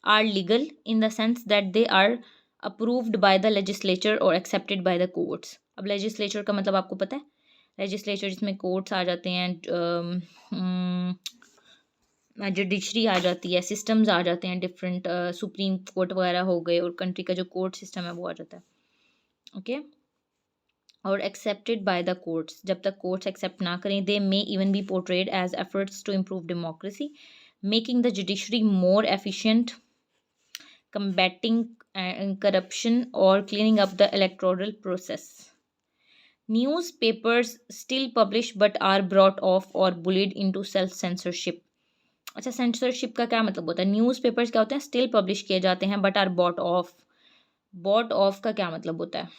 are legal in the sense that they are approved by the legislature और एक्सेप्टेड बाय द कोर्ट्स। अब लेजिस्लेचर का मतलब आपको पता है, लेजिस्लेचर जिसमें कोर्ट्स आ जाते हैं, जुडिशरी आ जाती है, सिस्टम्स आ जाते हैं डिफरेंट, सुप्रीम कोर्ट वगैरह हो गए, और कंट्री का जो कोर्ट सिस्टम है वो आ जाता है, ओके। और एक्सेप्टेड बाय द कोर्ट्स, जब तक कोर्ट्स एक्सेप्ट ना करें, they may even be portrayed as efforts to improve democracy, making the judiciary more efficient, combating corruption, or cleaning up the electoral process. Newspapers still publish but are brought off or bullied into self censorship. अच्छा, censorship का क्या मतलब होता है? Newspapers क्या होते हैं, still publish किए जाते हैं but are bought off. Bought off का क्या मतलब होता है?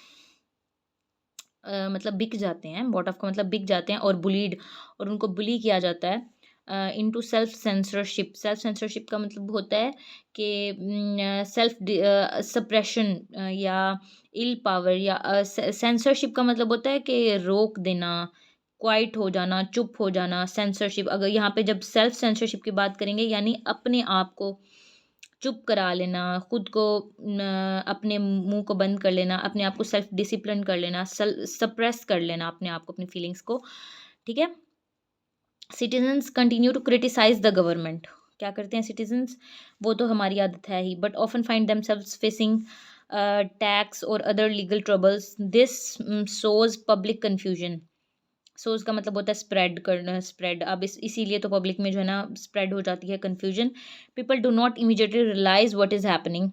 मतलब बिक जाते हैं। बॉट ऑफ का मतलब बिक जाते हैं, और बुलीड, और उनको बुली किया जाता है into self censorship. Self censorship का मतलब होता है कि सेल्फ सप्रेशन या इल पावर, या सेंसरशिप का मतलब होता है कि रोक देना, क्वाइट हो जाना, चुप हो जाना। सेंसरशिप, अगर यहाँ पे जब सेल्फ सेंसरशिप की बात करेंगे, यानी अपने आप को चुप करा लेना, खुद को अपने मुंह को बंद कर लेना, अपने आप को सेल्फ डिसिप्लिन कर लेना, सप्रेस कर लेना अपने आप को, अपनी फीलिंग्स को, ठीक है। Citizens continue to criticise the government. क्या करते हैं सिटीजन्स? वो तो हमारी आदत है ही, but often find themselves facing tax or other legal troubles. This sows public confusion. Sows का मतलब होता है स्प्रेड करना, स्प्रेड। अब इसीलिए तो पब्लिक में जो है ना स्प्रेड हो जाती है confusion. People do not immediately realise what is happening.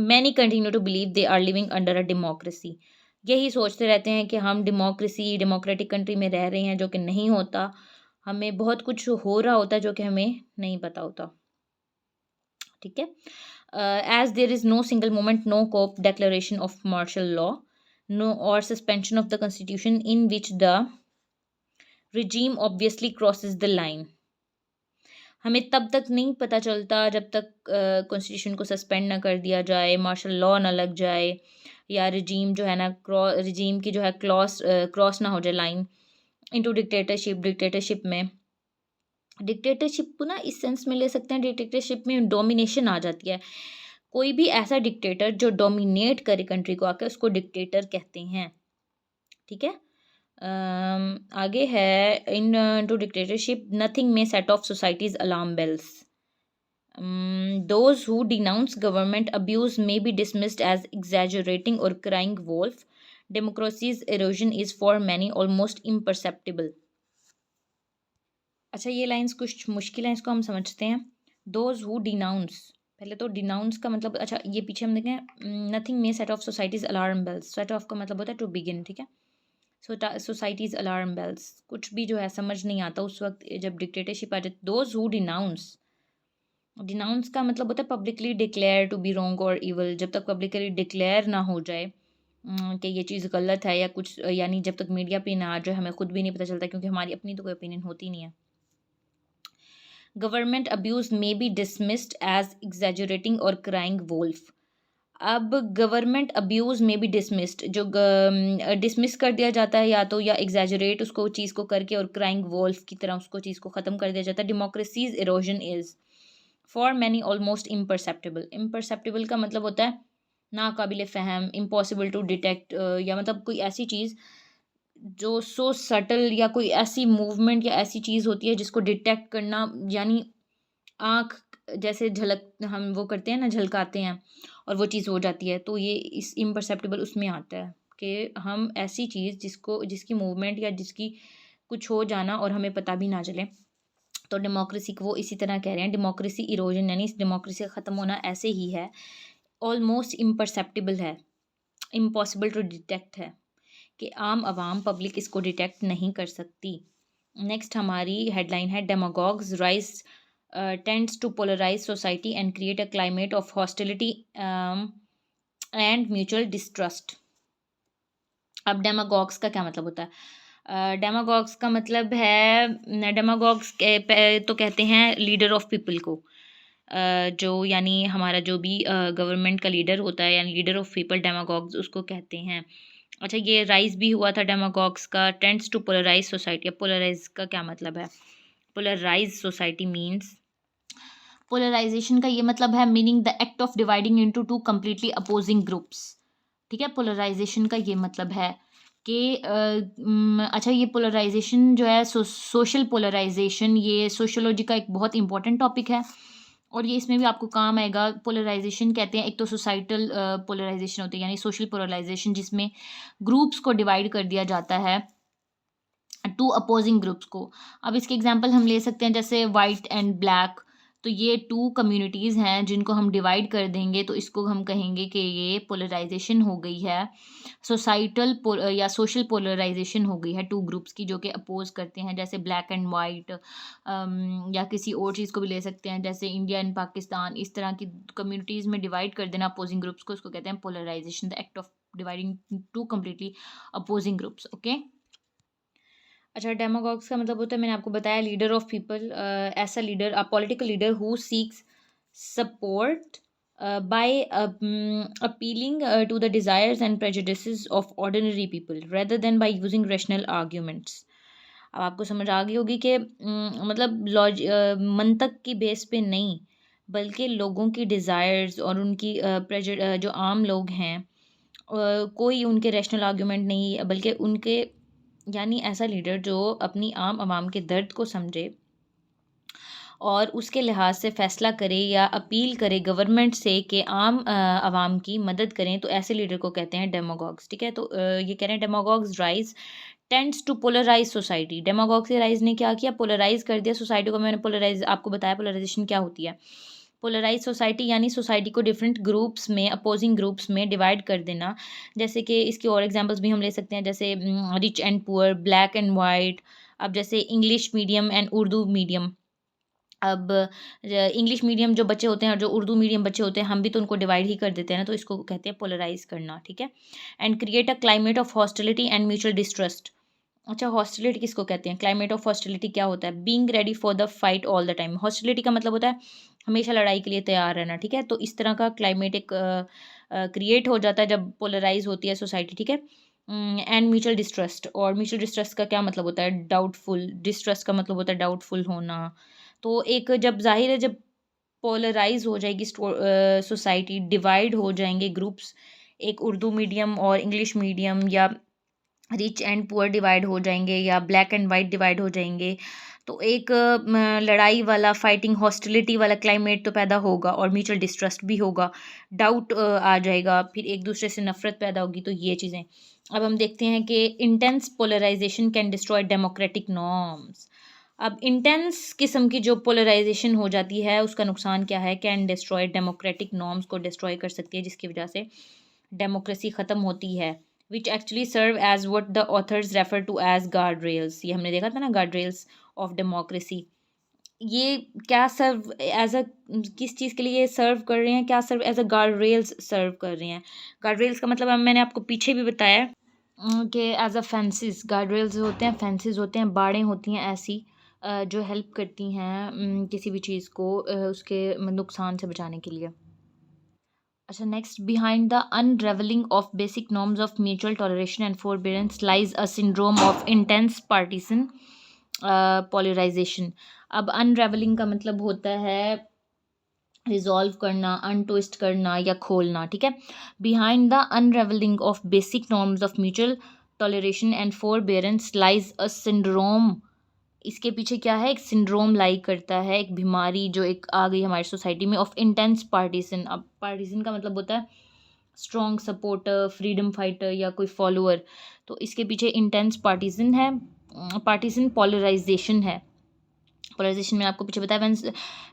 Many continue to believe they are living under a democracy. यही सोचते रहते हैं कि हम डेमोक्रेटिक कंट्री में रह रहे हैं, जो कि नहीं होता। हमें बहुत कुछ हो रहा होता है जो कि हमें नहीं पता होता, ठीक है। As there is no single moment, no coup declaration of martial law, no or suspension of the constitution in which the regime obviously crosses the line। हमें तब तक नहीं पता चलता जब तक कॉन्स्टिट्यूशन को सस्पेंड ना कर दिया जाए, मार्शल लॉ ना लग जाए, या रिजीम जो है ना रिजीम की जो है क्रॉस ना हो जाए लाइन इनटू डिक्टेटरशिप में। डिक्टेटरशिप को ना इस सेंस में ले सकते हैं, डिक्टेटरशिप में डोमिनेशन आ जाती है। कोई भी ऐसा डिक्टेटर जो डोमिनेट करे कंट्री को आके, उसको डिक्टेटर कहते हैं, ठीक है। आगे है, into dictatorship nothing may set off societies alarm bells. Those who denounce government abuse may be dismissed as exaggerating or crying wolf. Democracy's erosion is for many almost imperceptible। अच्छा, ये lines कुछ मुश्किल हैं, इसको हम समझते हैं। Those who denounce, पहले तो डिनाउंस का मतलब, अच्छा ये पीछे हम देखें, nothing may set off societies alarm bells. Set off का मतलब होता है टू बिगिन, ठीक है। सोसाइटीज अलार्म बेल्स, कुछ भी जो है समझ नहीं आता उस वक्त जब डिक्टेटरशिप आ जाती। दोज हु डिनाउंस, डिनाउंस का मतलब होता है publicly declare to be wrong और इवल। जब तक पब्लिकली डिक्लेयर ना हो जाए कि ये चीज़ गलत है या कुछ, यानी जब तक मीडिया पे ना आ जाए, हमें खुद भी नहीं पता चलता, क्योंकि हमारी अपनी तो कोई ओपिनियन होती नहीं है। Government abuse may be dismissed as exaggerating or crying wolf. अब गवर्नमेंट अब्यूज़ में भी डिसमिस्ड, जो डिसमिस कर दिया जाता है या तो, या एग्जैजरेट उसको चीज़ को करके, और क्राइंग वॉल्फ की तरह उसको चीज़ को ख़त्म कर दिया जाता है। Democracy's erosion is for many almost imperceptible. Imperceptible का मतलब होता है नाकाबिल फ़हम, इम्पॉसिबल टू डिटेक्ट, या मतलब कोई ऐसी चीज़ जो सो सटल, या कोई ऐसी मूवमेंट या ऐसी चीज़ होती है जिसको डिटेक्ट करना, यानी आँख जैसे झलक हम वो करते हैं ना, झलकाते हैं और वो चीज़ हो जाती है, तो ये इस इम्परसेप्टिबल उसमें आता है कि हम ऐसी चीज़ जिसको, जिसकी मूवमेंट या जिसकी कुछ हो जाना और हमें पता भी ना चले। तो डेमोक्रेसी को वो इसी तरह कह रहे हैं, डेमोक्रेसी इरोजन, यानी इस डेमोक्रेसी का ख़त्म होना ऐसे ही है, ऑलमोस्ट इम्परसेप्टिबल है, इम्पॉसिबल टू डिटेक्ट है, कि आम आवाम पब्लिक इसको डिटेक्ट नहीं कर सकती। नेक्स्ट हमारी हेडलाइन है demagogues rise tends to polarise society and create a climate of hostility and mutual distrust. अब डेमागॉग्स का क्या मतलब होता है? डेमागॉग्स का मतलब है, डेमागॉग्स तो कहते हैं लीडर ऑफ पीपल को, जो यानी हमारा जो भी गवर्नमेंट का लीडर होता है, यानी लीडर ऑफ पीपल, डेमागॉग्स उसको कहते हैं। अच्छा, ये राइज भी हुआ था डेमागॉग्स का, टेंड्स टू पोलराइज सोसाइटी। अब पोलराइज का क्या मतलब है? पोलराइज सोसाइटी मीन्स, पोलराइजेशन का ये मतलब है meaning the act of dividing into two completely opposing groups, ठीक है। पोलराइजेशन का ये मतलब है कि अच्छा, ये पोलराइजेशन जो है, सोशल पोलराइजेशन, ये सोशोलॉजी का एक बहुत इंपॉर्टेंट टॉपिक है और ये इसमें भी आपको काम आएगा। पोलराइजेशन कहते हैं, एक तो सोसाइटल पोलराइजेशन होती है, यानी सोशल पोलराइजेशन, जिसमें ग्रुप्स को डिवाइड कर दिया जाता है टू अपोजिंग ग्रुप्स को। अब इसके एग्जांपल हम ले सकते हैं, जैसे वाइट एंड ब्लैक, तो ये टू कम्युनिटीज़ हैं जिनको हम डिवाइड कर देंगे, तो इसको हम कहेंगे कि ये पोलराइजेशन हो गई है, सोसाइटल या सोशल पोलराइजेशन हो गई है टू ग्रुप्स की, जो कि अपोज करते हैं, जैसे ब्लैक एंड वाइट, या किसी और चीज़ को भी ले सकते हैं, जैसे इंडिया एंड पाकिस्तान, इस तरह की कम्युनिटीज़ में डिवाइड कर देना अपोजिंग ग्रुप्स को, इसको कहते हैं polarisation, the act of dividing to completely opposing groups, okay. अच्छा, डेमागॉग्स का मतलब होता है, मैंने आपको बताया, लीडर ऑफ पीपल, ऐसा leader, a political leader who seeks support by appealing to the desires and prejudices of ordinary people rather than by using rational arguments. अब आपको समझ आ गई होगी कि मतलब मंतक की बेस पे नहीं, बल्कि लोगों की डिज़ायर्स और उनकी जो आम लोग हैं, कोई उनके रैशनल आर्गुमेंट नहीं, बल्कि उनके, यानी ऐसा लीडर जो अपनी आम आवाम के दर्द को समझे और उसके लिहाज से फ़ैसला करे या अपील करे गवर्नमेंट से कि आम आवाम की मदद करें, तो ऐसे लीडर को कहते हैं डेमागॉग्स, ठीक है। तो ये कह रहे हैं demagogues rise tends to polarise society. Demagogue से राइज ने क्या किया? पोलराइज कर दिया सोसाइटी को। मैंने पोलराइज आपको बताया पोलराइजेशन क्या होती है। पोलराइज सोसाइटी यानी सोसाइटी को डिफरेंट ग्रुप्स में, अपोजिंग ग्रुप्स में डिवाइड कर देना। जैसे कि इसके और एग्जांपल्स भी हम ले सकते हैं, जैसे rich and poor, black and white. अब जैसे English medium and Urdu medium. अब इंग्लिश मीडियम जो बच्चे होते हैं और जो उर्दू मीडियम बच्चे होते हैं, हम भी तो उनको डिवाइड ही कर देते हैं ना, तो इसको कहते हैं पोलराइज करना, ठीक है। And create a climate of hostility and mutual distrust. अच्छा, हॉस्टिलिटी किसको कहते हैं? क्लाइमेट ऑफ हॉस्टिलिटी क्या होता है? Being ready for the fight all the time. Hostility का मतलब होता है हमेशा लड़ाई के लिए तैयार रहना, ठीक है। तो इस तरह का क्लाइमेट एक क्रिएट हो जाता है जब पोलराइज होती है सोसाइटी, ठीक है। एंड म्यूचुअल डिस्ट्रस्ट, और म्यूचुअल डिस्ट्रस्ट का क्या मतलब होता है? डाउटफुल। डिस्ट्रस्ट का मतलब होता है डाउटफुल होना। तो एक जब जाहिर है, जब पोलराइज हो जाएगी सोसाइटी, डिवाइड हो जाएंगे ग्रुप्स, एक उर्दू मीडियम और इंग्लिश मीडियम, या रिच एंड पुअर डिवाइड हो जाएंगे, या ब्लैक एंड वाइट डिवाइड हो जाएंगे, तो एक लड़ाई वाला, फाइटिंग, हॉस्टिलिटी वाला क्लाइमेट तो पैदा होगा, और म्यूचुअल डिस्ट्रस्ट भी होगा, डाउट आ जाएगा, फिर एक दूसरे से नफरत पैदा होगी। तो ये चीज़ें अब हम देखते हैं कि intense polarisation can destroy democratic norms. अब इंटेंस किस्म की जो पोलराइजेशन हो जाती है उसका नुकसान क्या है, कैन डिस्ट्रॉय डेमोक्रेटिक नॉर्म्स को डिस्ट्रॉय कर सकती है, जिसकी वजह से डेमोक्रेसी ख़त्म होती है, which actually serve as what the authors refer to as guardrails. ये हमने देखा था ना, गार्ड रेल्स ऑफ डेमोक्रेसी। ये क्या सर्व एज अ, किस चीज़ के लिए ये सर्व कर रहे हैं, क्या serve as a guardrails serve कर रहे हैं। गार्ड रेल्स का मतलब अब मैंने आपको पीछे भी बताया कि as a fences, guardrails होते हैं, फेंसिस होते हैं, बाड़ें होती हैं ऐसी जो हेल्प करती हैं किसी भी चीज़ को उसके नुकसान से बचाने के लिए। अच्छा, next, behind the unravelling of basic norms of mutual toleration and forbearance lies a syndrome of intense partisan polarisation. अब अनरेवलिंग का मतलब होता है रिजॉल्व करना, अनट्विस्ट करना या खोलना, ठीक है। Behind the unravelling of basic norms of mutual toleration and forbearance lies a syndrome. इसके पीछे क्या है, एक सिंड्रोम लाई करता है, एक बीमारी जो एक आ गई हमारी सोसाइटी में, ऑफ इंटेंस पार्टीसन। अब पार्टीसन का मतलब होता है स्ट्रॉन्ग सपोर्टर, फ्रीडम फाइटर या कोई फॉलोअर। तो इसके पीछे इंटेंस पार्टीसन है, पार्टीसन पोलराइजेशन है। पोलराइजेशन में आपको पीछे बताया,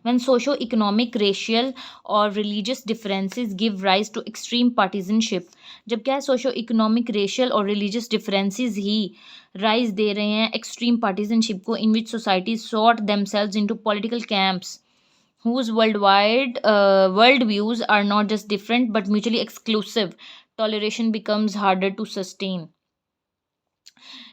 when socio economic, racial or religious differences give rise to extreme partisanship. जब क्या है, socio economic, racial or religious differences ही राइज दे रहे हैं एक्सट्रीम पार्टीजनशिप को, in which societies sort themselves into political camps whose world views are not just different but mutually exclusive, toleration becomes harder to sustain.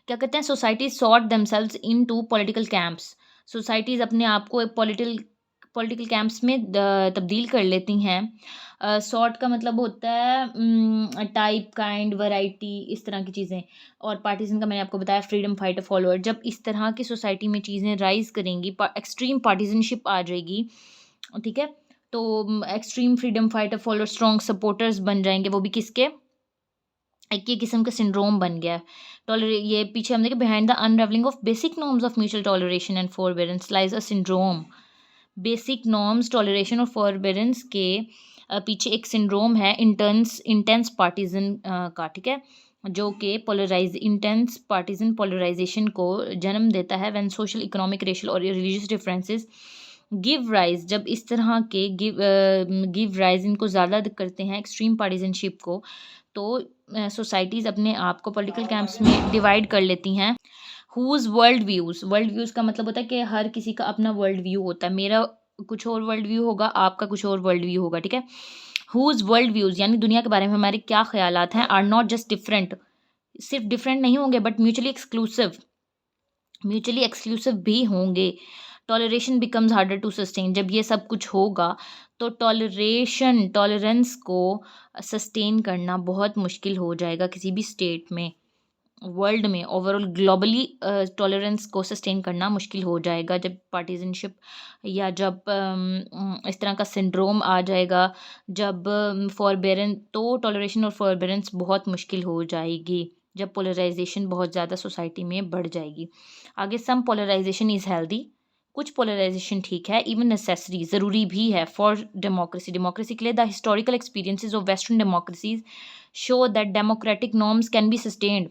क्या कहते हैं, society sort themselves into political camps. Societies अपने आप को एक political camps में तब्दील कर लेती हैं। सॉर्ट का मतलब होता है टाइप, काइंड, वैरायटी, इस तरह की चीज़ें। और पार्टीजन का मैंने आपको बताया फ्रीडम फाइटर, फॉलोअर। जब इस तरह की सोसाइटी में चीज़ें राइज करेंगी, एक्सट्रीम पार्टीजनशिप आ जाएगी, ठीक है, तो extreme freedom fighter, follower, strong supporters बन जाएंगे, वो भी किसके, एक ही किस्म का सिंड्रोम बन गया है। टॉलरे ये पीछे हम देखें, behind the unravelling of basic norms of mutual toleration and forbearance lies a syndrome. Basic norms, toleration और फॉरबियरेंस के पीछे एक सिंड्रोम है, इंटेंस पार्टीजन का, ठीक है, जो कि पोलराइज इंटेंस पार्टीजन पोलराइजेशन को जन्म देता है। When social, economic, racial or religious differences give rise, जब इस तरह के गिव राइज इनको ज़्यादा करते हैं एक्सट्रीम पार्टीजनशिप को, तो सोसाइटीज़ अपने आप को पॉलिटिकल कैंप्स में डिवाइड कर लेती हैं। हुज वर्ल्ड व्यूज़ का मतलब होता है कि हर किसी का अपना वर्ल्ड व्यू होता है, मेरा कुछ और वर्ल्ड व्यू होगा, आपका कुछ और वर्ल्ड व्यू होगा, ठीक है। हुज वर्ल्ड व्यूज़ यानी दुनिया के बारे में हमारे क्या ख्यालात हैं, आर नॉट जस्ट डिफरेंट, सिर्फ डिफरेंट नहीं होंगे बट म्यूचुअली एक्सक्लूसिव भी होंगे। Toleration becomes harder to sustain, जब ये सब कुछ होगा तो टॉलरेंस को सस्टेन करना बहुत मुश्किल हो जाएगा किसी भी स्टेट में, वर्ल्ड में, ओवरऑल ग्लोबली टॉलरेंस को सस्टेन करना मुश्किल हो जाएगा जब पार्टीजनशिप या जब इस तरह का सिंड्रोम आ जाएगा, जब फॉरबेरेंस, तो टॉलरेशन और फॉरबेरेंस बहुत मुश्किल हो जाएगी जब पोलराइजेशन बहुत ज़्यादा सोसाइटी में बढ़ जाएगी। आगे, सम पोलराइजेशन इज़ हेल्दी, कुछ पोलराइजेशन ठीक है, इवन नेसेसरी, ज़रूरी भी है फॉर डेमोक्रेसी के लिए। The historical experiences of western democracies show that democratic norms can B sustained.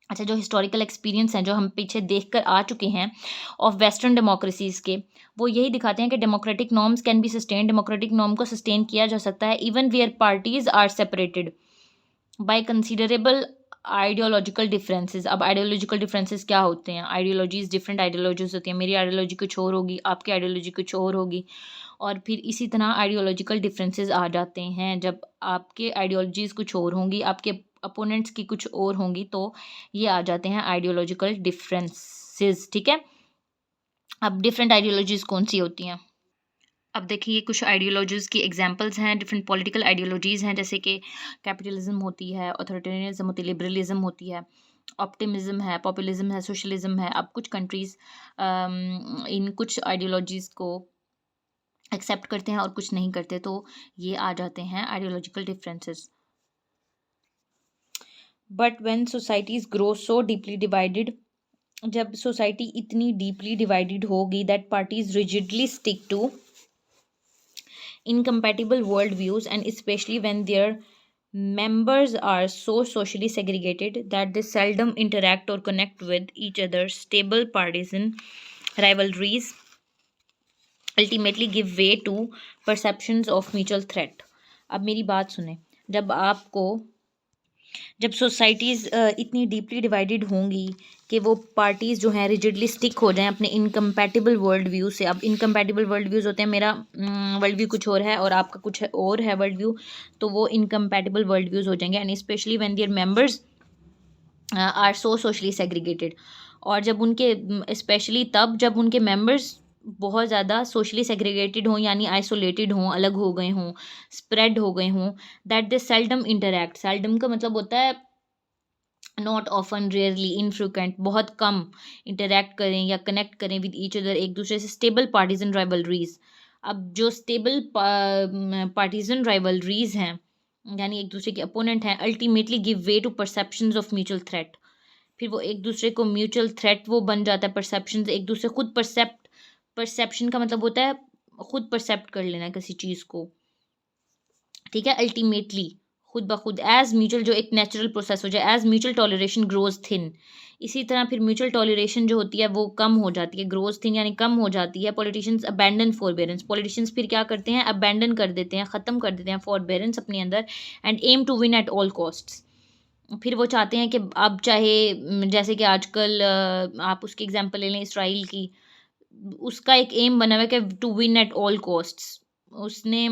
अच्छा, जो हिस्टोरिकल एक्सपीरियंस हैं, जो हम पीछे देख कर आ चुके हैं ऑफ वेस्टर्न डेमोक्रेसीज़ के, वो यही दिखाते हैं कि democratic norms can be sustain, democratic norm को सस्टेन किया जा सकता है, even where parties are separated by considerable ideological differences. अब आइडियोलॉजिकल डिफरेंसेस क्या होते हैं, आइडियोलॉजीज, डिफरेंट आइडियोलॉजीज होती हैं, मेरी आइडियोलॉजी कुछ और होगी, आपकी आइडियोलॉजी कुछ और होगी, और फिर इसी तरह आइडियोलॉजिकल डिफरेंसेस आ जाते हैं। जब आपके आइडियोलॉजीज कुछ और होंगी, आपके अपोनेंट्स की कुछ और होंगी, तो ये आ जाते हैं आइडियोलॉजिकल डिफरेंसेस, ठीक है। अब डिफरेंट आइडियोलॉजीज कौन सी होती हैं, अब देखिए कुछ आइडियोलॉजीज़ की एग्जांपल्स हैं, डिफरेंट पॉलिटिकल आइडियोलॉजीज़ हैं, जैसे कि कैपिटलिज्म होती है, ऑथोरिटेरियनिज्म होती है, लिबरलिज्म होती है, ऑप्टिमिज्म है, पॉपुलिज्म है, सोशलिज्म है। अब कुछ कंट्रीज़ इन कुछ आइडियोलॉजीज़ को एक्सेप्ट करते हैं और कुछ नहीं करते, तो ये आ जाते हैं ideological differences. But when societies grow so deeply divided, जब सोसाइटी इतनी डीपली डिवाइडेड होगी that parties rigidly stick to incompatible world views and especially when their members are so socially segregated that they seldom interact or connect with each other. Stable partisan rivalries ultimately give way to perceptions of mutual threat. अब मेरी बात सुने, जब आपको जब societies इतनी deeply divided होंगी कि वो पार्टीज़ जो हैं रिजिडली स्टिक हो जाएं अपने इनकम्पैटिबल वर्ल्ड व्यू से। अब इनकम्पैटिबल वर्ल्ड व्यूज़ होते हैं, मेरा वर्ल्ड व्यू कुछ और है और आपका कुछ और है वर्ल्ड व्यू, तो वो इनकम्पैटिबल वर्ल्ड व्यूज़ हो जाएंगे। And specially when their members are so socially segregated, और जब उनके स्पेशली तब जब उनके मेंबर्स बहुत ज़्यादा सोशली सेग्रीगेटेड हों, यानी आइसोलेटेड हों, अलग हो गए हों, स्प्रेड हो गए हों, that they seldom interact. Seldom का मतलब होता है नॉट ऑफन, रेयरली, इनफ्रिक्वेंट, बहुत कम इंटरैक्ट करें या कनेक्ट करें विद ईच अदर, एक दूसरे से। स्टेबल पार्टीजन राइवलरीज, अब जो स्टेबल पार्टीजन राइवलरीज हैं यानी एक दूसरे के अपोनेंट हैं, ultimately give way to perceptions of mutual threat. फिर वो एक दूसरे को म्यूचुअल थ्रेट वो बन जाता है, परसेप्शन, एक दूसरे खुद परसेप्शन का मतलब होता है खुद परसेप्ट कर लेना किसी चीज़ को, ठीक है, अल्टीमेटली खुद ब खुद, एज म्यूचुअल, जो एक नेचुरल प्रोसेस हो जाए, as mutual toleration grows thin. इसी तरह फिर म्यूचुअल टॉलरेशन जो होती है वो कम हो जाती है, ग्रोज थिन यानी कम हो जाती है। पॉलिटिशियंस अबैंडन फॉरबेरेंस, पॉलिटिशियंस फिर क्या करते हैं, अबैंडन कर देते हैं, ख़त्म कर देते हैं फॉरबेरेंस अपने अंदर, and aim to win at all costs. फिर वो चाहते हैं कि अब चाहे जैसे कि आजकल आप उसकी एग्जांपल ले लें इसराइल की, उसका एक एम बना हुआ है कि to win at all costs. उसने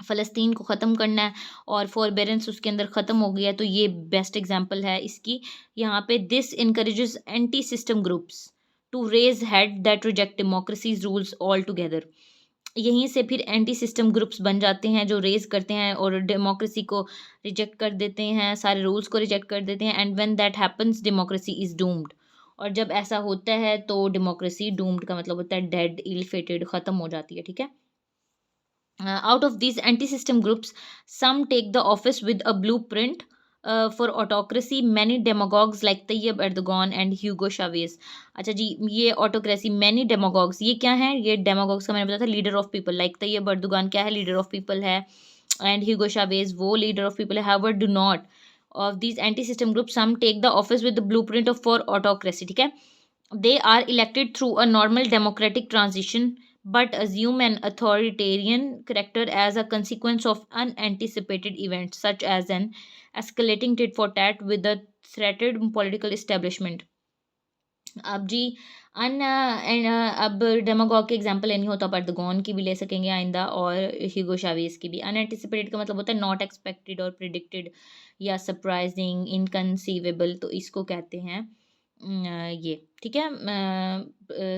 फ़लस्तीन को ख़त्म करना है और फॉरबेरेंस उसके अंदर ख़त्म हो गया है, तो ये बेस्ट एग्जांपल है इसकी यहाँ पे। This encourages anti system groups to raise head that reject democracies rules altogether. यहीं से फिर एंटी सिस्टम ग्रुप्स बन जाते हैं जो रेज करते हैं और डेमोक्रेसी को रिजेक्ट कर देते हैं, सारे रूल्स को रिजेक्ट कर देते हैं। And when that happens democracy is doomed, और जब ऐसा होता है तो डेमोक्रेसी, डूम्ड का मतलब होता है डेड, इल फेटेड, ख़त्म हो जाती है, ठीक है। Out of these anti-system groups, some take the office with a blueprint for autocracy. Many demagogues like Tayyip Erdogan and Hugo Chavez. अच्छा जी, ये autocracy, many demagogues, ये क्या है? ये demagogues का मैंने बताया था, leader of people, like Tayyip Erdogan क्या है? Leader of people है, and Hugo Chavez वो leader of people है. However, do not of these anti-system groups, some take the office with the blueprint of for autocracy, ठीक है। They are elected through a normal democratic transition but assume an authoritarian character as a consequence of unanticipated events such as an escalating tit for tat with the threatened political establishment. अब जी अब demagogue के example लेनी हो तो आप अर्दगोन की भी ले सकेंगे आइंदा, और ह्यूगो शावेज की भी। अनएंटिसिपेटेड का मतलब होता है नॉट एक्सपेक्टेड और प्रिडिक्टेड या सरप्राइजिंग, इनकंसीवेबल, तो इसको कहते हैं ये, ठीक है,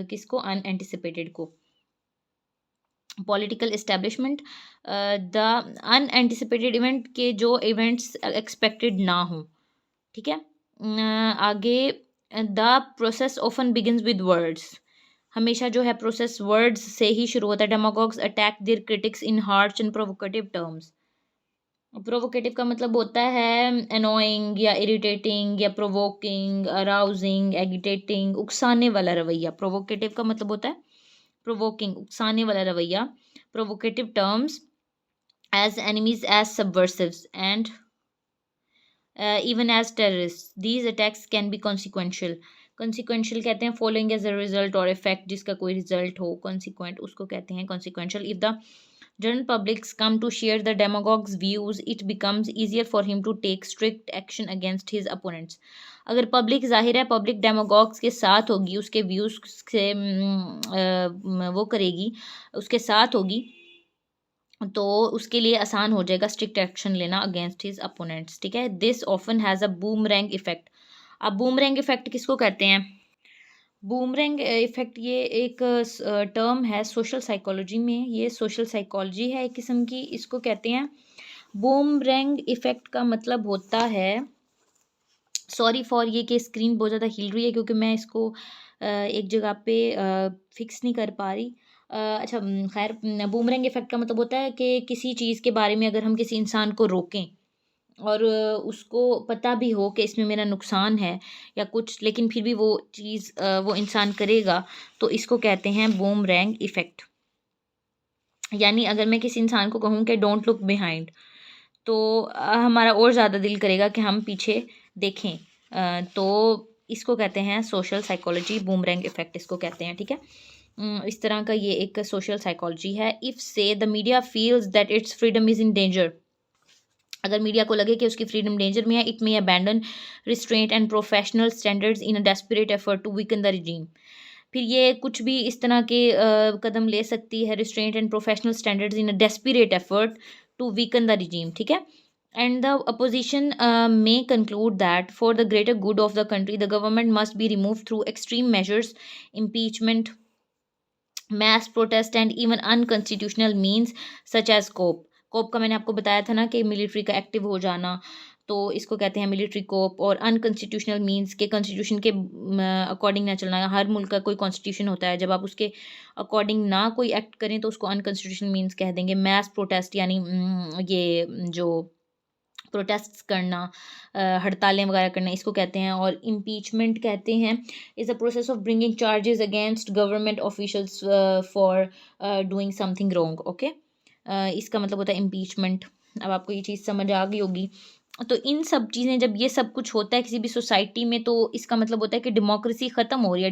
किसको, अनएंटिसिपेटेड को। Political establishment, the unanticipated event के जो इवेंट्स एक्सपेक्टेड ना हो, ठीक है। आगे the process often begins with words, हमेशा जो है प्रोसेस वर्ड्स से ही शुरू होता है। Demagogues attack their critics in harsh and provocative terms. Provocative का मतलब होता है अनोइंग या इरिटेटिंग या प्रोवोकिंग, अराउजिंग, एगिटेटिंग, उकसाने वाला रवैया। प्रोवोकेटिव का मतलब होता है प्रोवोकिंग, उकसाने वाला रवैया। Provocative terms as enemies, as subversives and even as terrorist. These attacks can be consequential. Consequential कहते हैं following as a result or effect, जिसका कोई रिजल्ट हो, कॉन्सिक्वेंट, उसको कहते हैं consequential. If the general publics come to share the demagogue's views, it becomes easier for him to take strict action against his opponents. अगर public, जाहिर है public डेमागॉग्स के साथ होगी, उसके व्यूज़ से वो करेगी, उसके साथ होगी, तो उसके लिए आसान हो जाएगा स्ट्रिक्ट एक्शन लेना अगेंस्ट हिज अपोनेंट्स, ठीक है। This often has a boomerang effect. अब बूमरैंग इफेक्ट किसको कहते हैं? बूमरैंग इफेक्ट ये एक टर्म है सोशल साइकोलॉजी में, ये सोशल साइकोलॉजी है एक किस्म की, इसको कहते हैं। बूमरैंग इफेक्ट का मतलब होता है, सॉरी फॉर ये कि स्क्रीन बहुत ज़्यादा हिल रही है क्योंकि मैं इसको एक जगह पे फिक्स नहीं कर पा रही। अच्छा, खैर, बूमरैंग इफेक्ट का मतलब होता है कि किसी चीज़ के बारे में अगर हम किसी इंसान को रोकें और उसको पता भी हो कि इसमें मेरा नुकसान है या कुछ, लेकिन फिर भी वो चीज़ वो इंसान करेगा, तो इसको कहते हैं बूमरैंग इफ़ेक्ट। यानी अगर मैं किसी इंसान को कहूँ कि डोंट लुक बिहाइंड, तो हमारा और ज़्यादा दिल करेगा कि हम पीछे देखें। तो इसको कहते हैं सोशल साइकोलॉजी, बूमरैंग इफेक्ट इसको कहते हैं, ठीक है। इस तरह का ये एक सोशल साइकोलॉजी है। If say the media feels that its freedom is in danger, अगर मीडिया को लगे कि उसकी फ्रीडम डेंजर में है, it may abandon restraint and professional standards in a desperate effort to weaken the regime. फिर ये कुछ भी इस तरह के कदम ले सकती है, restraint and professional standards in a desperate effort to weaken the regime, ठीक है। And the opposition may conclude that for the greater good of the country the government must be remove through extreme measures, impeachment, mass protest and even unconstitutional means such as coup. Coup का मैंने आपको बताया था ना कि military का active हो जाना, तो इसको कहते हैं मिलिट्री कोप। और अनकॉन्स्टिट्यूशनल मीन्स के कॉन्स्टिट्यूशन के अकॉर्डिंग ना चलना। हर मुल्क का कोई कॉन्स्टिट्यूशन होता है, जब आप उसके अकॉर्डिंग ना कोई एक्ट करें तो उसको अनकॉन्स्टिट्यूशनल मीन्स कह देंगे। मैस प्रोटेस्ट यानी ये जो प्रोटेस्ट्स करना, हड़तालें वगैरह करना, इसको कहते हैं। और इम्पीचमेंट कहते हैं is a process of bringing charges against government officials for doing something wrong, okay. इसका मतलब होता है इम्पीचमेंट। अब आपको ये चीज़ समझ आ गई होगी। तो इन सब चीज़ें जब ये सब कुछ होता है किसी भी सोसाइटी में, तो इसका मतलब होता है कि डेमोक्रेसी ख़त्म हो रही है,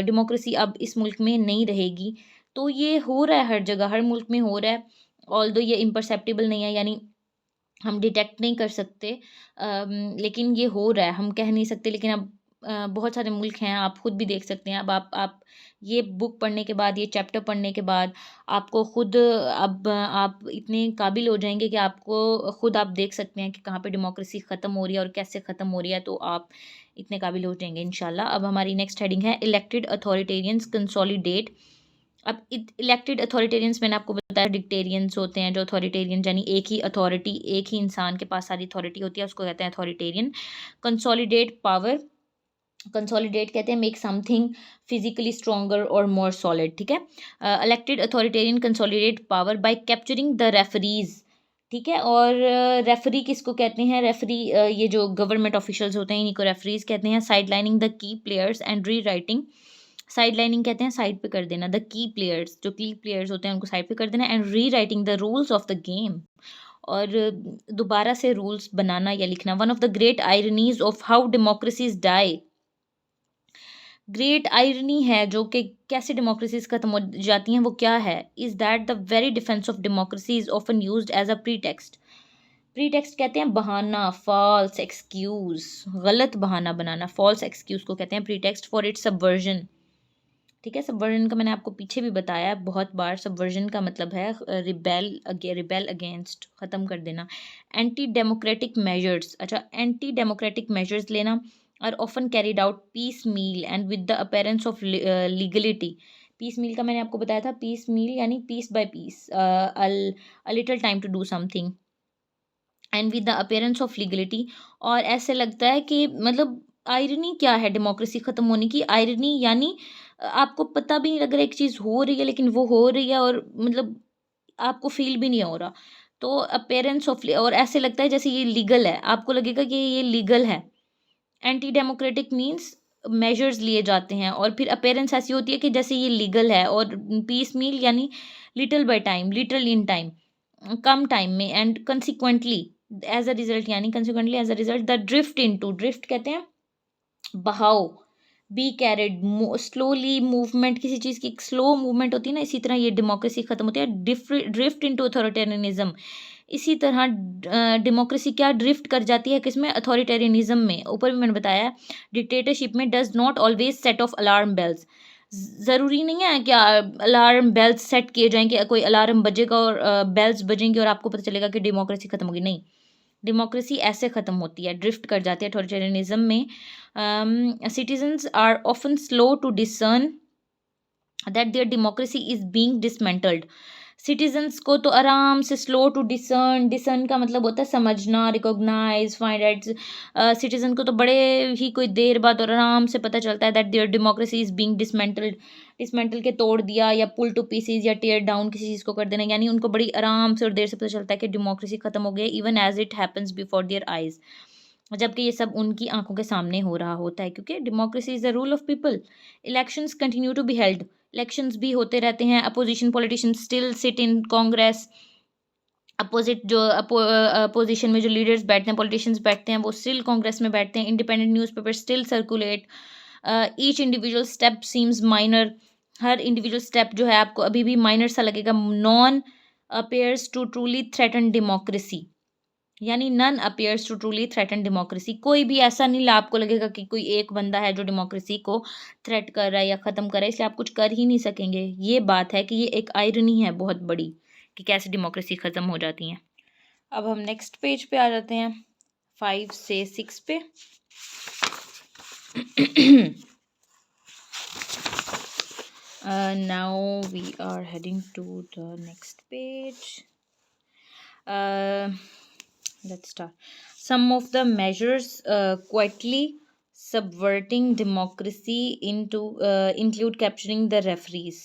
डेमोक्रेसी अब इस मुल्क में नहीं रहेगी। तो ये हो रहा है, हर जगह हर मुल्क में हो रहा है। ऑल्दो ये इम्परसेप्टिबल नहीं है, यानी हम डिटेक्ट नहीं कर सकते, लेकिन ये हो रहा है, हम कह नहीं सकते। लेकिन अब बहुत सारे मुल्क हैं, आप खुद भी देख सकते हैं। अब आप ये बुक पढ़ने के बाद, ये चैप्टर पढ़ने के बाद आपको खुद अब आप इतने काबिल हो जाएंगे कि आपको खुद आप देख सकते हैं कि कहाँ पे डेमोक्रेसी ख़त्म हो रही है और कैसे ख़त्म हो रही है। तो आप इतने काबिल हो जाएंगे इंशाल्लाह। अब हमारी नेक्स्ट हेडिंग है इलेक्टेड अथॉरिटेरियंस कंसोलिडेट। अब इलेक्टेड अथॉरिटेरियंस मैंने आपको बताया डिक्टेरियंस होते हैं, जो अथॉरिटेरियन यानी एक ही अथॉरिटी, एक ही इंसान के पास सारी अथॉरिटी होती है, उसको कहते हैं अथॉरिटेरियन। कंसोलिडेट पावर, कंसोलिडेट कहते हैं मेक समथिंग फिजिकली स्ट्रोंगर और मोर सॉलिड, ठीक है। Elected authoritarian consolidate power bye capturing the referees, ठीक है। और रेफरी किसको कहते हैं? रेफरी ये जो गवर्नमेंट ऑफिशियल्स होते हैं इन्हीं को रेफरीज कहते हैं। Side lining the key players and re writing, side lining कहते हैं साइड पे कर देना, द की प्लेयर्स, जो की प्लेयर्स होते हैं उनको साइड पे कर देना। And rewriting the rules of the game, और दोबारा से रूल्स बनाना या लिखना। One of the great ironies of how democracies die, great irony है जो कि कैसे डेमोक्रेसीज खत्म हो जाती हैं, वो क्या है? Is that the very defence of democracy is often used as a pretext. Pretext कहते हैं बहाना, फॉल्स एक्सक्यूज, गलत बहाना बनाना, फॉल्स एक्सक्यूज को कहते हैं प्रीटेक्स्ट फॉर इट्स सबवर्जन, ठीक है। सबवर्जन का मैंने आपको पीछे भी बताया बहुत बार। सबवर्जन का मतलब है रिबेल अगेंस्ट, ख़त्म कर देना। एंटी डेमोक्रेटिक मेजर्स, अच्छा, एंटी डेमोक्रेटिक मेजर्स लेना are often carried out piecemeal and with the appearance of legality. Piecemeal का मैंने आपको बताया था, पीस मील यानी piece by piece, a little time to do something and with the appearance of legality. और ऐसे लगता है कि मतलब आयरनी क्या है डेमोक्रेसी ख़त्म होने की? आयरनी यानी आपको पता भी नहीं लग रहा एक चीज़ हो रही है, लेकिन वो हो रही है और मतलब आपको फ़ील भी नहीं हो रहा। तो अपीयरेंस ऑफ, और ऐसे लगता है जैसे ये लीगल है, आपको लगेगा कि ये लीगल है। एंटी डेमोक्रेटिक मीन्स मेजर्स लिए जाते हैं, और फिर अपीयरेंस ऐसी होती है कि जैसे ये लीगल है। और पीस मील यानी little by time, little in time, कम टाइम में। And consequently as a result, यानी consequently as a result the drift into, drift कहते हैं बहाव, बी कैरिड, स्लोली मूवमेंट, किसी चीज़ की स्लो मूवमेंट होती है ना, इसी तरह ये डेमोक्रेसी खत्म होती है। ड्रिफ्ट इनटू अथॉरिटेरियनिज्म, इसी तरह डेमोक्रेसी क्या ड्रिफ्ट कर जाती है किसमें? अथॉरिटेरियनिज्म में। ऊपर भी मैंने बताया डिक्टेटरशिप में does not always set off alarm bells, ज़रूरी नहीं है कि अलार्म बेल्स सेट किए जाएंगे, कोई अलार्म बजेगा और बेल्स बजेंगे और आपको पता चलेगा कि डेमोक्रेसी खत्म होगी, नहीं। डेमोक्रेसी ऐसे ख़त्म होती है, ड्रिफ्ट कर जाती है अथॉरिटेरियनिज्म में। Citizens are often slow to discern that their democracy is being dismantled. Citizens को तो आराम से स्लो टू डिसर्न, डिसर्न का मतलब होता है समझना, रिकॉग्नाइज, फाइंड आउट। सिटीजन को तो बड़े ही कोई देर बाद और आराम से पता चलता है that their democracy is being dismantled, dismantle के तोड़ दिया, या पुल टू पीसीज, या टेयर डाउन किसी चीज़ को कर देना, यानी उनको बड़ी आराम से और देर से पता चलता है कि डेमोक्रेसी खत्म हो गई, even as it happens before their eyes, जबकि ये सब उनकी आंखों के सामने हो रहा होता है, क्योंकि democracy is the rule of people. Elections continue to be held, elections भी होते रहते हैं। Opposition politicians still sit in Congress, opposite जो अपोजिशन में जो लीडर्स बैठते हैं, पॉलिटिशियंस बैठते हैं, वो स्टिल कांग्रेस में बैठते हैं, independent newspaper still circulate, each individual step seems minor, हर इंडिविजुअल स्टेप जो है आपको अभी भी माइनर सा लगेगा, none appears to truly threaten democracy, यानी none appears to truly threaten democracy, कोई भी ऐसा नहीं आपको लगेगा कि कोई एक बंदा है जो डेमोक्रेसी को थ्रेट कर रहा है या ख़त्म कर रहा है, इसलिए आप कुछ कर ही नहीं सकेंगे। ये बात है कि ये एक आयरनी है बहुत बड़ी कि कैसे डेमोक्रेसी ख़त्म हो जाती है। अब हम नेक्स्ट पेज पे आ जाते हैं 5 से 6 पे। Now we are heading to the next page. Let's start. Some of the measures quietly subverting democracy into include capturing the referees.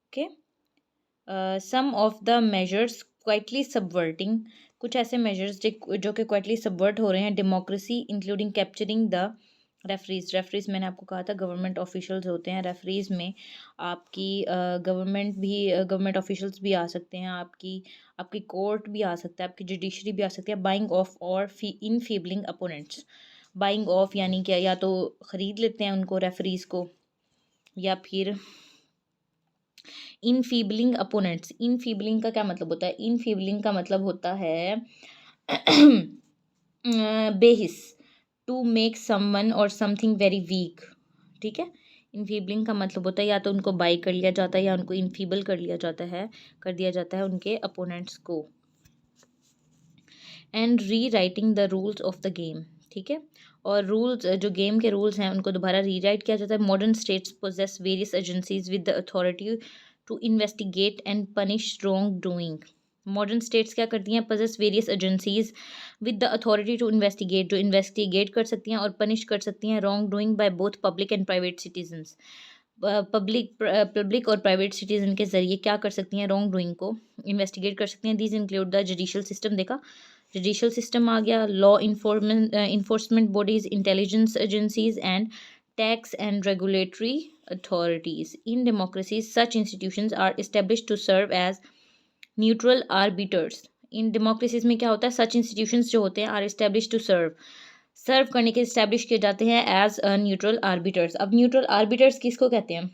Okay. Some of the measures quietly subverting, कुछ ऐसे measures जो कि quietly subvert हो रहे हैं democracy, including capturing the referees मैंने आपको कहा था गवर्नमेंट ऑफिशियल्स होते हैं। रेफरीज में आपकी गवर्नमेंट ऑफिशियल्स भी आ सकते हैं, आपकी कोर्ट भी आ सकता है, आपकी जुडिशरी भी आ सकती है। बाइंग ऑफ और इनफेबलिंग अपोनेंट्स, बाइंग ऑफ यानी क्या, या तो ख़रीद लेते हैं उनको रेफरीज को, या फिर इनफीबलिंग अपोनेंट्स। इनफीबलिंग का क्या मतलब होता है? इनफीबलिंग का मतलब होता है बेहिस, टू मेक समवन और समथिंग वेरी वीक। ठीक है, इनफीबलिंग का मतलब होता है या तो उनको बाई कर लिया जाता है या उनको इनफीबल कर दिया जाता है उनके अपोनेंट्स को। And rewriting the rules of the game, ठीक है, और रूल्स जो गेम के रूल्स हैं उनको दोबारा रीराइट किया जाता है। Modern states possess various agencies with the authority to investigate and punish wrongdoing. Modern states क्या करती हैं? Possess various agencies with the authority to investigate, जो इन्वेस्टिगेट कर सकती हैं और पनिश कर सकती हैं wrongdoing by both public and private citizens. Public और प्राइवेट सिटीजन के जरिए क्या कर सकती हैं? रॉन्ग डूइंग को इन्वेस्टिगेट कर सकती हैं। These include the judicial system, देखा जुडिशियल सिस्टम आ गया, law enforcement bodies, intelligence agencies and tax and regulatory authorities. In democracies, such institutions are established to serve as neutral arbiters. In democracies में क्या होता है? Such institutions जो होते हैं are established to सर्व करने के इस्टेब्लिश किए जाते हैं एज न्यूट्रल आर्बिटर्स। अब न्यूट्रल आर्बिटर्स किसको कहते हैं?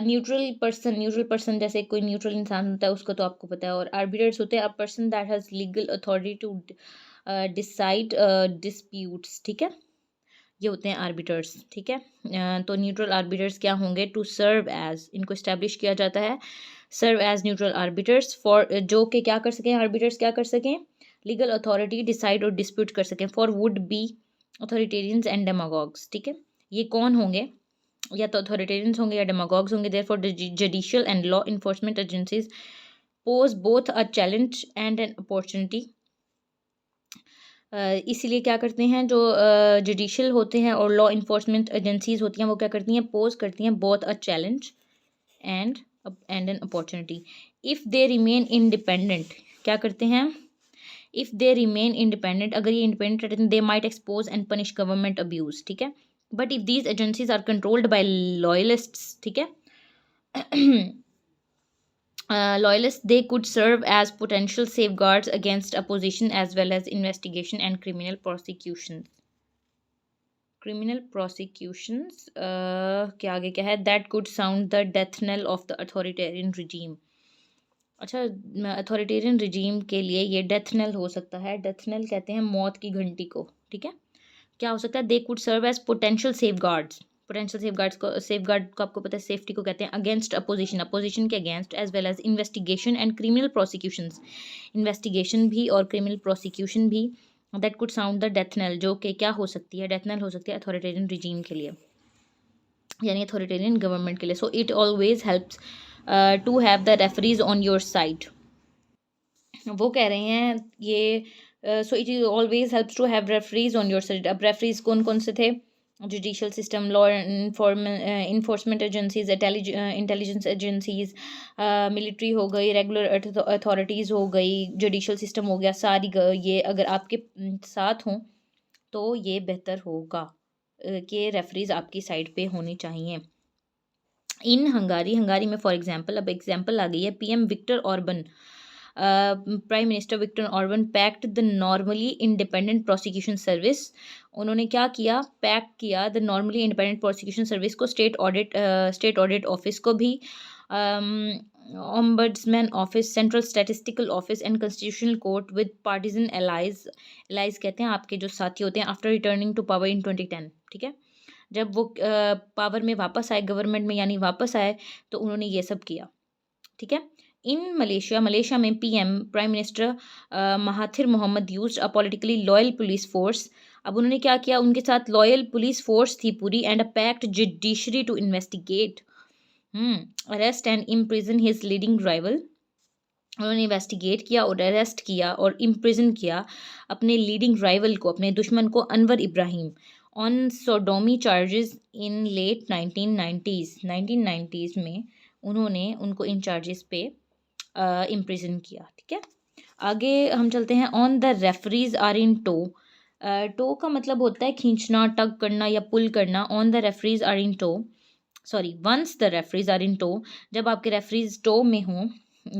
न्यूट्रल पर्सन जैसे कोई न्यूट्रल इंसान होता है उसको तो आपको पता है, और आर्बिटर्स होते हैं a person that has legal authority to decide disputes. ठीक है, ये होते हैं आर्बिटर्स। ठीक है, तो न्यूट्रल आर्बिटर्स क्या होंगे? टू सर्व एज, इनको इस्टेब्लिश किया जाता है serve as neutral arbiters for, जो कि क्या कर सकें? आर्बिटर्स क्या कर सकें? लीगल अथॉरिटी डिसाइड और डिस्प्यूट कर सकें for would be authoritarians and demagogues. ठीक है, ये कौन होंगे? या तो अथॉरिटेरियंस होंगे या डेमागॉग्स होंगे। Therefore judicial and law enforcement agencies pose both a challenge and an opportunity. इसीलिए क्या करते हैं जो जुडिशियल होते हैं और लॉ इन्फोर्समेंट एजेंसीज होती हैं वो क्या करती हैं? पोज करती हैं both a challenge and an opportunity. If they remain independent, क्या करते हैं? इफ़ दे रिमेन इंडिपेंडेंट, अगर ये इंडिपेंडेंट रहते हैं, they might expose and punish government abuse. ठीक है, but if these agencies are controlled by loyalists, ठीक है, loyalists, they could serve as potential safeguards against opposition as well as investigation and criminal prosecutions. के आगे क्या है? that could sound the death knell of the authoritarian regime. अच्छा, authoritarian regime के लिए ये डेथ नेल हो सकता है। डेथ नेल कहते हैं मौत की घंटी को। ठीक है, क्या हो सकता है? They could serve as potential safeguards. Safeguard को आपको पता है सेफ्टी को कहते हैं। अगेंस्ट अपोजिशन के against, as well as investigation and criminal prosecutions, investigation भी और क्रिमिनल प्रोसिक्यूशन भी। That could sound the death knell, जो कि क्या हो सकती है? डेथ नेल हो सकती है अथॉरिटेरियन रिजीम के लिए, यानी अथॉरिटेरियन गवर्नमेंट के लिए। So it always helps to have the referees on your side. वो कह रहे हैं ये, so it is always helps to have referees on your side. अब रेफरीज कौन कौन से थे? Judicial system, law enforcement agencies, intelligence agencies, military हो गई, रेगुलर अथॉरिटीज़ हो गई, जुडिशियल सिस्टम हो गया। सारी ये अगर आपके साथ हों तो ये बेहतर होगा कि रेफरीज आपकी साइड पे होनी चाहिए। इन हंगारी में फॉर एग्जांपल, अब एग्जांपल आ गई है, PM Viktor Orban prime minister Viktor Orban packed the normally independent prosecution service. उन्होंने क्या किया, पैक्ट किया the normally independent prosecution service को, स्टेट ऑडिट ऑफिस को भी, ombudsman office, central statistical office and constitutional court with partisan allies कहते हैं आपके जो साथी होते हैं, after returning to power in 2010। ठीक है, जब वो पावर में वापस आए, गवर्नमेंट में यानी वापस आए, तो उन्होंने ये सब किया। ठीक है, इन मलेशिया में PM prime minister Mahathir Mohamad used a politically loyal police force. अब उन्होंने क्या किया, उनके साथ लॉयल पुलिस फोर्स थी पूरी, and a packed judiciary to investigate, arrest and imprison his leading rival. उन्होंने इन्वेस्टिगेट किया और अरेस्ट किया और इम्प्रिजन किया अपने लीडिंग राइवल को, अपने दुश्मन को, Anwar Ibrahim, on sodomy charges in late 1990s में उन्होंने उनको इन चार्जेस पे इम्प्रिजन किया। ठीक है, आगे हम चलते हैं। On the referees are in tow. Tow का मतलब होता है खींचना, टग करना या पुल करना। On the referees are in tow, sorry, once the referees are in tow, जब आपके रेफरीज टो में हों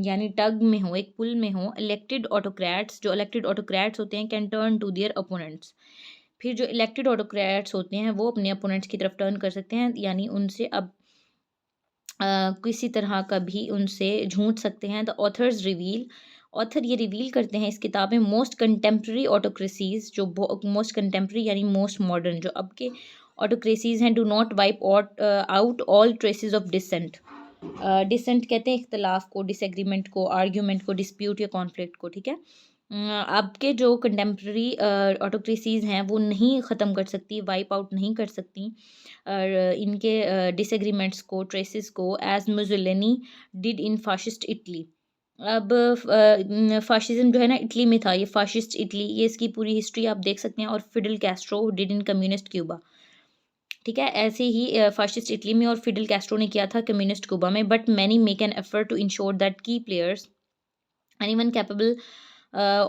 यानी टग में हो, एक पुल में हो, इलेक्टेड ऑटोक्रेट्स, जो इलेक्टेड ऑटोक्रेट्स होते हैं, can turn to their opponents. फिर जो इलेक्टेड ऑटोक्रेट्स होते हैं वो अपने अपोनेंट्स की तरफ टर्न कर सकते हैं, यानी उनसे अब किसी तरह का भी उनसे झूठ सकते हैं। द ऑथर्स रिवील, ऑथर ये रिवील करते हैं इस किताब में, मोस्ट कंटेम्प्रेरी ऑटोक्रेसीज, जो मोस्ट कंटेम्प्रेरी यानी मोस्ट मॉडर्न जो अब के ऑटोक्रेसीज हैं, do not wipe out all traces of dissent. Dissent कहते हैं इख्तलाफ को, डिसएग्रीमेंट को, आर्ग्यूमेंट को, डिस्प्यूट या कॉन्फ्लिक्ट को। ठीक है, अब के जो कंटेम्प्रेरी ऑटोक्रेसीज हैं वो नहीं ख़त्म कर सकती, वाइप आउट नहीं कर सकती इनके डिसएग्रीमेंट्स को, ट्रेसेस को, as Mussolini did in fascist Italy. अब फाशिज्म जो है ना इटली में था, ये फाशिस्ट इटली, ये इसकी पूरी हिस्ट्री आप देख सकते हैं। और Fidel Castro did in communist Cuba. ठीक है, ऐसे ही फाशिस्ट इटली में और फिडल कैस्ट्रो ने किया था कम्युनिस्ट क्यूबा में। But many make an effort to ensure that key players anyone capable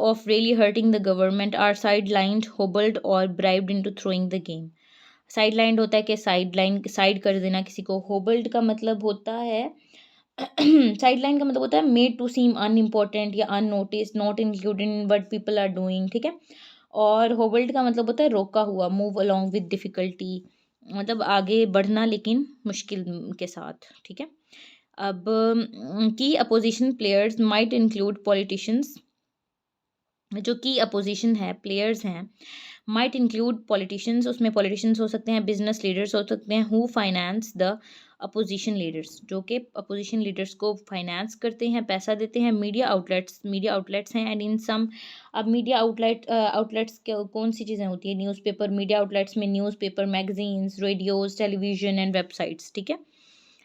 of really hurting the government are sidelined, hobbled or bribed into throwing the game. Sidelined होता है कि side कर देना किसी को। होबल्ड का मतलब होता है साइडलाइन का मतलब होता है मेड टू सीम अनइम्पोर्टेंट या unnoticed, not included in what people are doing. ठीक है, और होबल्ड का मतलब होता है रोका हुआ, मूव अलोंग विद डिफ़िकल्टी, मतलब आगे बढ़ना लेकिन मुश्किल के साथ। ठीक है, अब की opposition players might include politicians, जो की अपोजिशन है, प्लेयर्स हैं, माइट इंक्लूड पॉलिटिशियंस, उसमें पॉलिटिशियंस हो सकते हैं, बिजनेस लीडर्स हो सकते हैं, who finance the opposition leaders, जो कि अपोजिशन लीडर्स को फाइनेंस करते हैं, पैसा देते हैं। मीडिया आउटलेट्स हैं, एंड इन सम, अब मीडिया आउटलेट्स कौन सी चीज़ें होती है, न्यूज़पेपर, मीडिया आउटलेट्स में newspaper, magazines, radios, television and websites. ठीक है,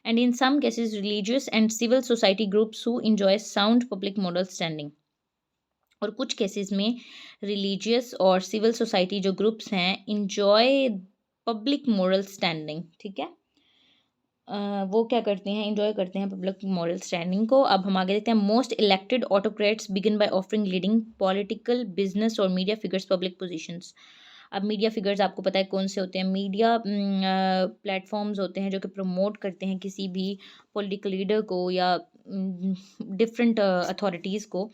and in some cases religious and civil society groups who enjoy sound public moral standing। और कुछ केसेस में रिलीजियस और सिविल सोसाइटी जो ग्रुप्स हैं इंजॉय पब्लिक मोरल स्टैंडिंग। ठीक है, वो क्या करते हैं, इंजॉय करते हैं पब्लिक मोरल स्टैंडिंग को। अब हम आगे देखते हैं। Most elected autocrats begin by offering leading political, business और मीडिया फिगर्स पब्लिक पोजीशंस। अब मीडिया फिगर्स आपको पता है कौन से होते हैं, मीडिया प्लेटफॉर्म्स होते हैं जो कि प्रमोट करते हैं किसी भी पॉलिटिकल लीडर को या डिफरेंट अथॉरिटीज़ को।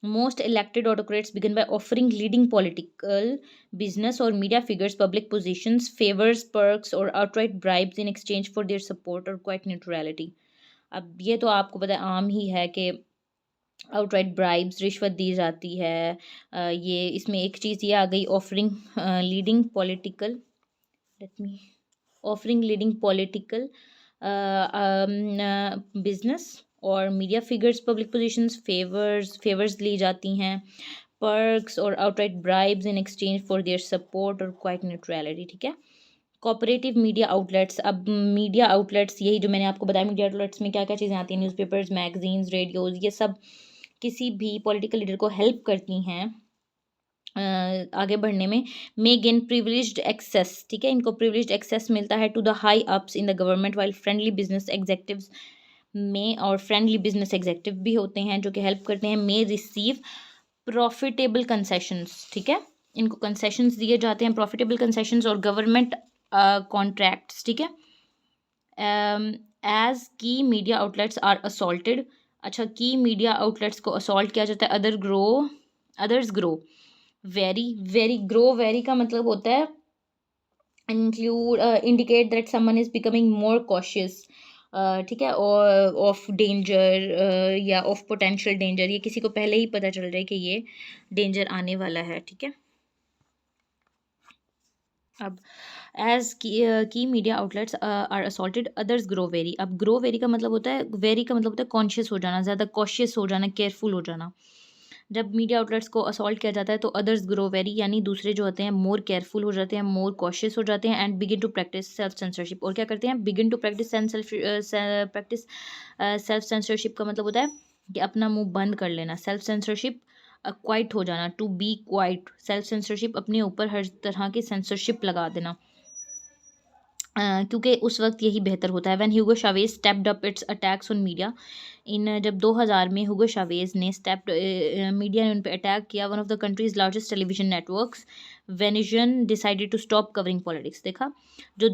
Most elected autocrats begin by offering leading political, business और media figures public positions, favours, perks और outright bribes in exchange for their support और क्वाइट न्यूट्रलिटी। अब ये तो आपको पता है, आम ही है कि आउटराइट ब्राइब्स, रिश्वत दी जाती है। ये इसमें एक चीज़ ये आ गई, ऑफरिंग लीडिंग पॉलिटिकल, बिजनेस और media figures public positions, favours ली जाती हैं, पर्क्स और outright bribes in exchange for their support और क्वाइट न्यूट्रलिटी। ठीक है, कोऑपरेटिव मीडिया आउटलेट्स। अब मीडिया आउटलेट्स यही जो मैंने आपको बताया, मीडिया आउटलेट्स में क्या क्या चीज़ें आती हैं, न्यूज़पेपर्स, मैगजीन्स, रेडियोज़, ये सब किसी भी पॉलिटिकल लीडर को हेल्प करती हैं आगे बढ़ने में। May gain privileged access. ठीक है, इनको प्रिविलेज्ड एक्सेस मिलता है to the high ups in the government, while friendly business executives में, और फ्रेंडली बिजनेस एग्जेक्टिव भी होते हैं जो कि हेल्प करते हैं। मे रिसीव प्रॉफिटेबल कंसेशंस। ठीक है, इनको कंसेशंस दिए जाते हैं, प्रॉफिटेबल कंसेशंस और गवर्नमेंट कॉन्ट्रैक्ट्स। ठीक है, as key media outlets are assaulted अच्छा, की मीडिया आउटलेट्स को असॉल्ट किया जाता है, others grow very very, grow very का मतलब होता है include indicate that someone is becoming more cautious, ठीक है, और ऑफ डेंजर या ऑफ पोटेंशियल डेंजर, ये किसी को पहले ही पता चल रहा है कि ये डेंजर आने वाला है, ठीक है। अब as key media outlets are assaulted others grow very, अब ग्रो वेरी का मतलब होता है, वेरी का मतलब होता है कॉन्शियस हो जाना, ज़्यादा कॉशियस हो जाना, केयरफुल हो जाना। जब मीडिया आउटलेट्स को असॉल्ट किया जाता है तो अदर्स ग्रो वेरी, यानी दूसरे जो होते हैं मोर केयरफुल हो जाते हैं, मोर कॉशियस हो जाते हैं, and begin to practise self censorship, और क्या करते हैं, begin to practise self censorship का मतलब होता है कि अपना मुंह बंद कर लेना, सेल्फ सेंसरशिप क्वाइट हो जाना, to be quiet, self censorship अपने ऊपर हर तरह की सेंसरशिप लगा देना, क्योंकि उस वक्त यही बेहतर होता है। When Hugo Chavez stepped up its attacks on media, in जब 2000 में ह्यूगो शावेज ने मीडिया ने उन पर अटैक किया, one of the country's largest television networks Venezuelan decided to stop covering politics, देखा, जो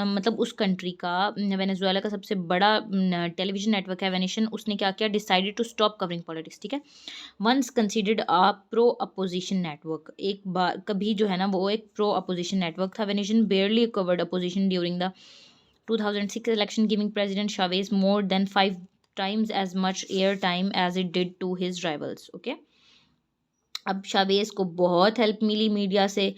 मतलब उस कंट्री का, वेनेजुएला का सबसे बड़ा टेलीविजन नेटवर्क है वेनेशन, उसने क्या किया, decided to stop covering politics, ठीक है। Once considered a pro opposition network, एक बार कभी जो है ना वो एक प्रो अपोजिशन नेटवर्क था। Venezuela barely covered opposition during the 2006 election, giving President Chavez more than 5 times as much airtime as it did to his rivals. Okay, अब शावेज को बहुत हेल्प मिली मीडिया से,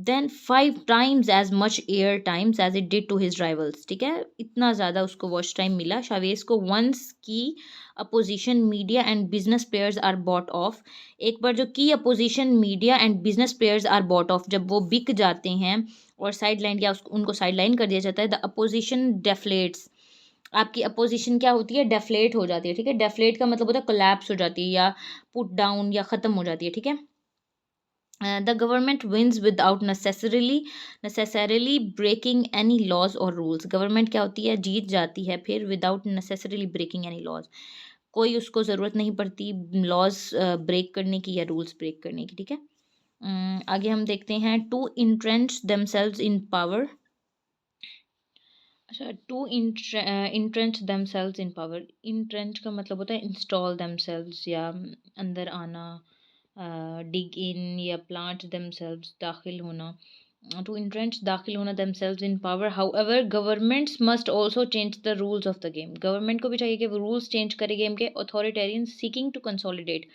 then 5 times as much air times as it did to his rivals, ठीक है, इतना ज़्यादा उसको वॉच टाइम मिला शावेज को। Once key opposition media and business players are bought off, एक बार जो key opposition media and business players are bought off, जब वो बिक जाते हैं और साइड लाइन या उनको साइड लाइन कर दिया जाता है, द अपोजिशन डेफ्लेट्स, आपकी अपोजिशन क्या होती है, डेफ्लेट हो जाती है, ठीक है। डेफ्लेट का मतलब होता है कोलैप्स हो जाती है या पुट डाउन या ख़त्म हो जाती है, ठीक है। The government wins without necessarily breaking any laws और रूल्स, गवर्नमेंट क्या होती है, जीत जाती है फिर without necessarily breaking any laws, कोई उसको ज़रूरत नहीं पड़ती लॉज ब्रेक करने की या रूल्स ब्रेक करने की, ठीक है। आगे हम देखते हैं, to entrench themselves in power, अच्छा, to entrench themselves in power, entrench का मतलब होता है इंस्टॉल देमसेल्व्स या अंदर आना, डिग इन या प्लांट देमसेल्व्स दाखिल होना, टू इंट्रेंच दाखिल होना themselves in power. However governments must also change the rules of the game, government को भी चाहिए कि वो रूल्स चेंज करे गेम के। Authoritarian seeking to consolidate,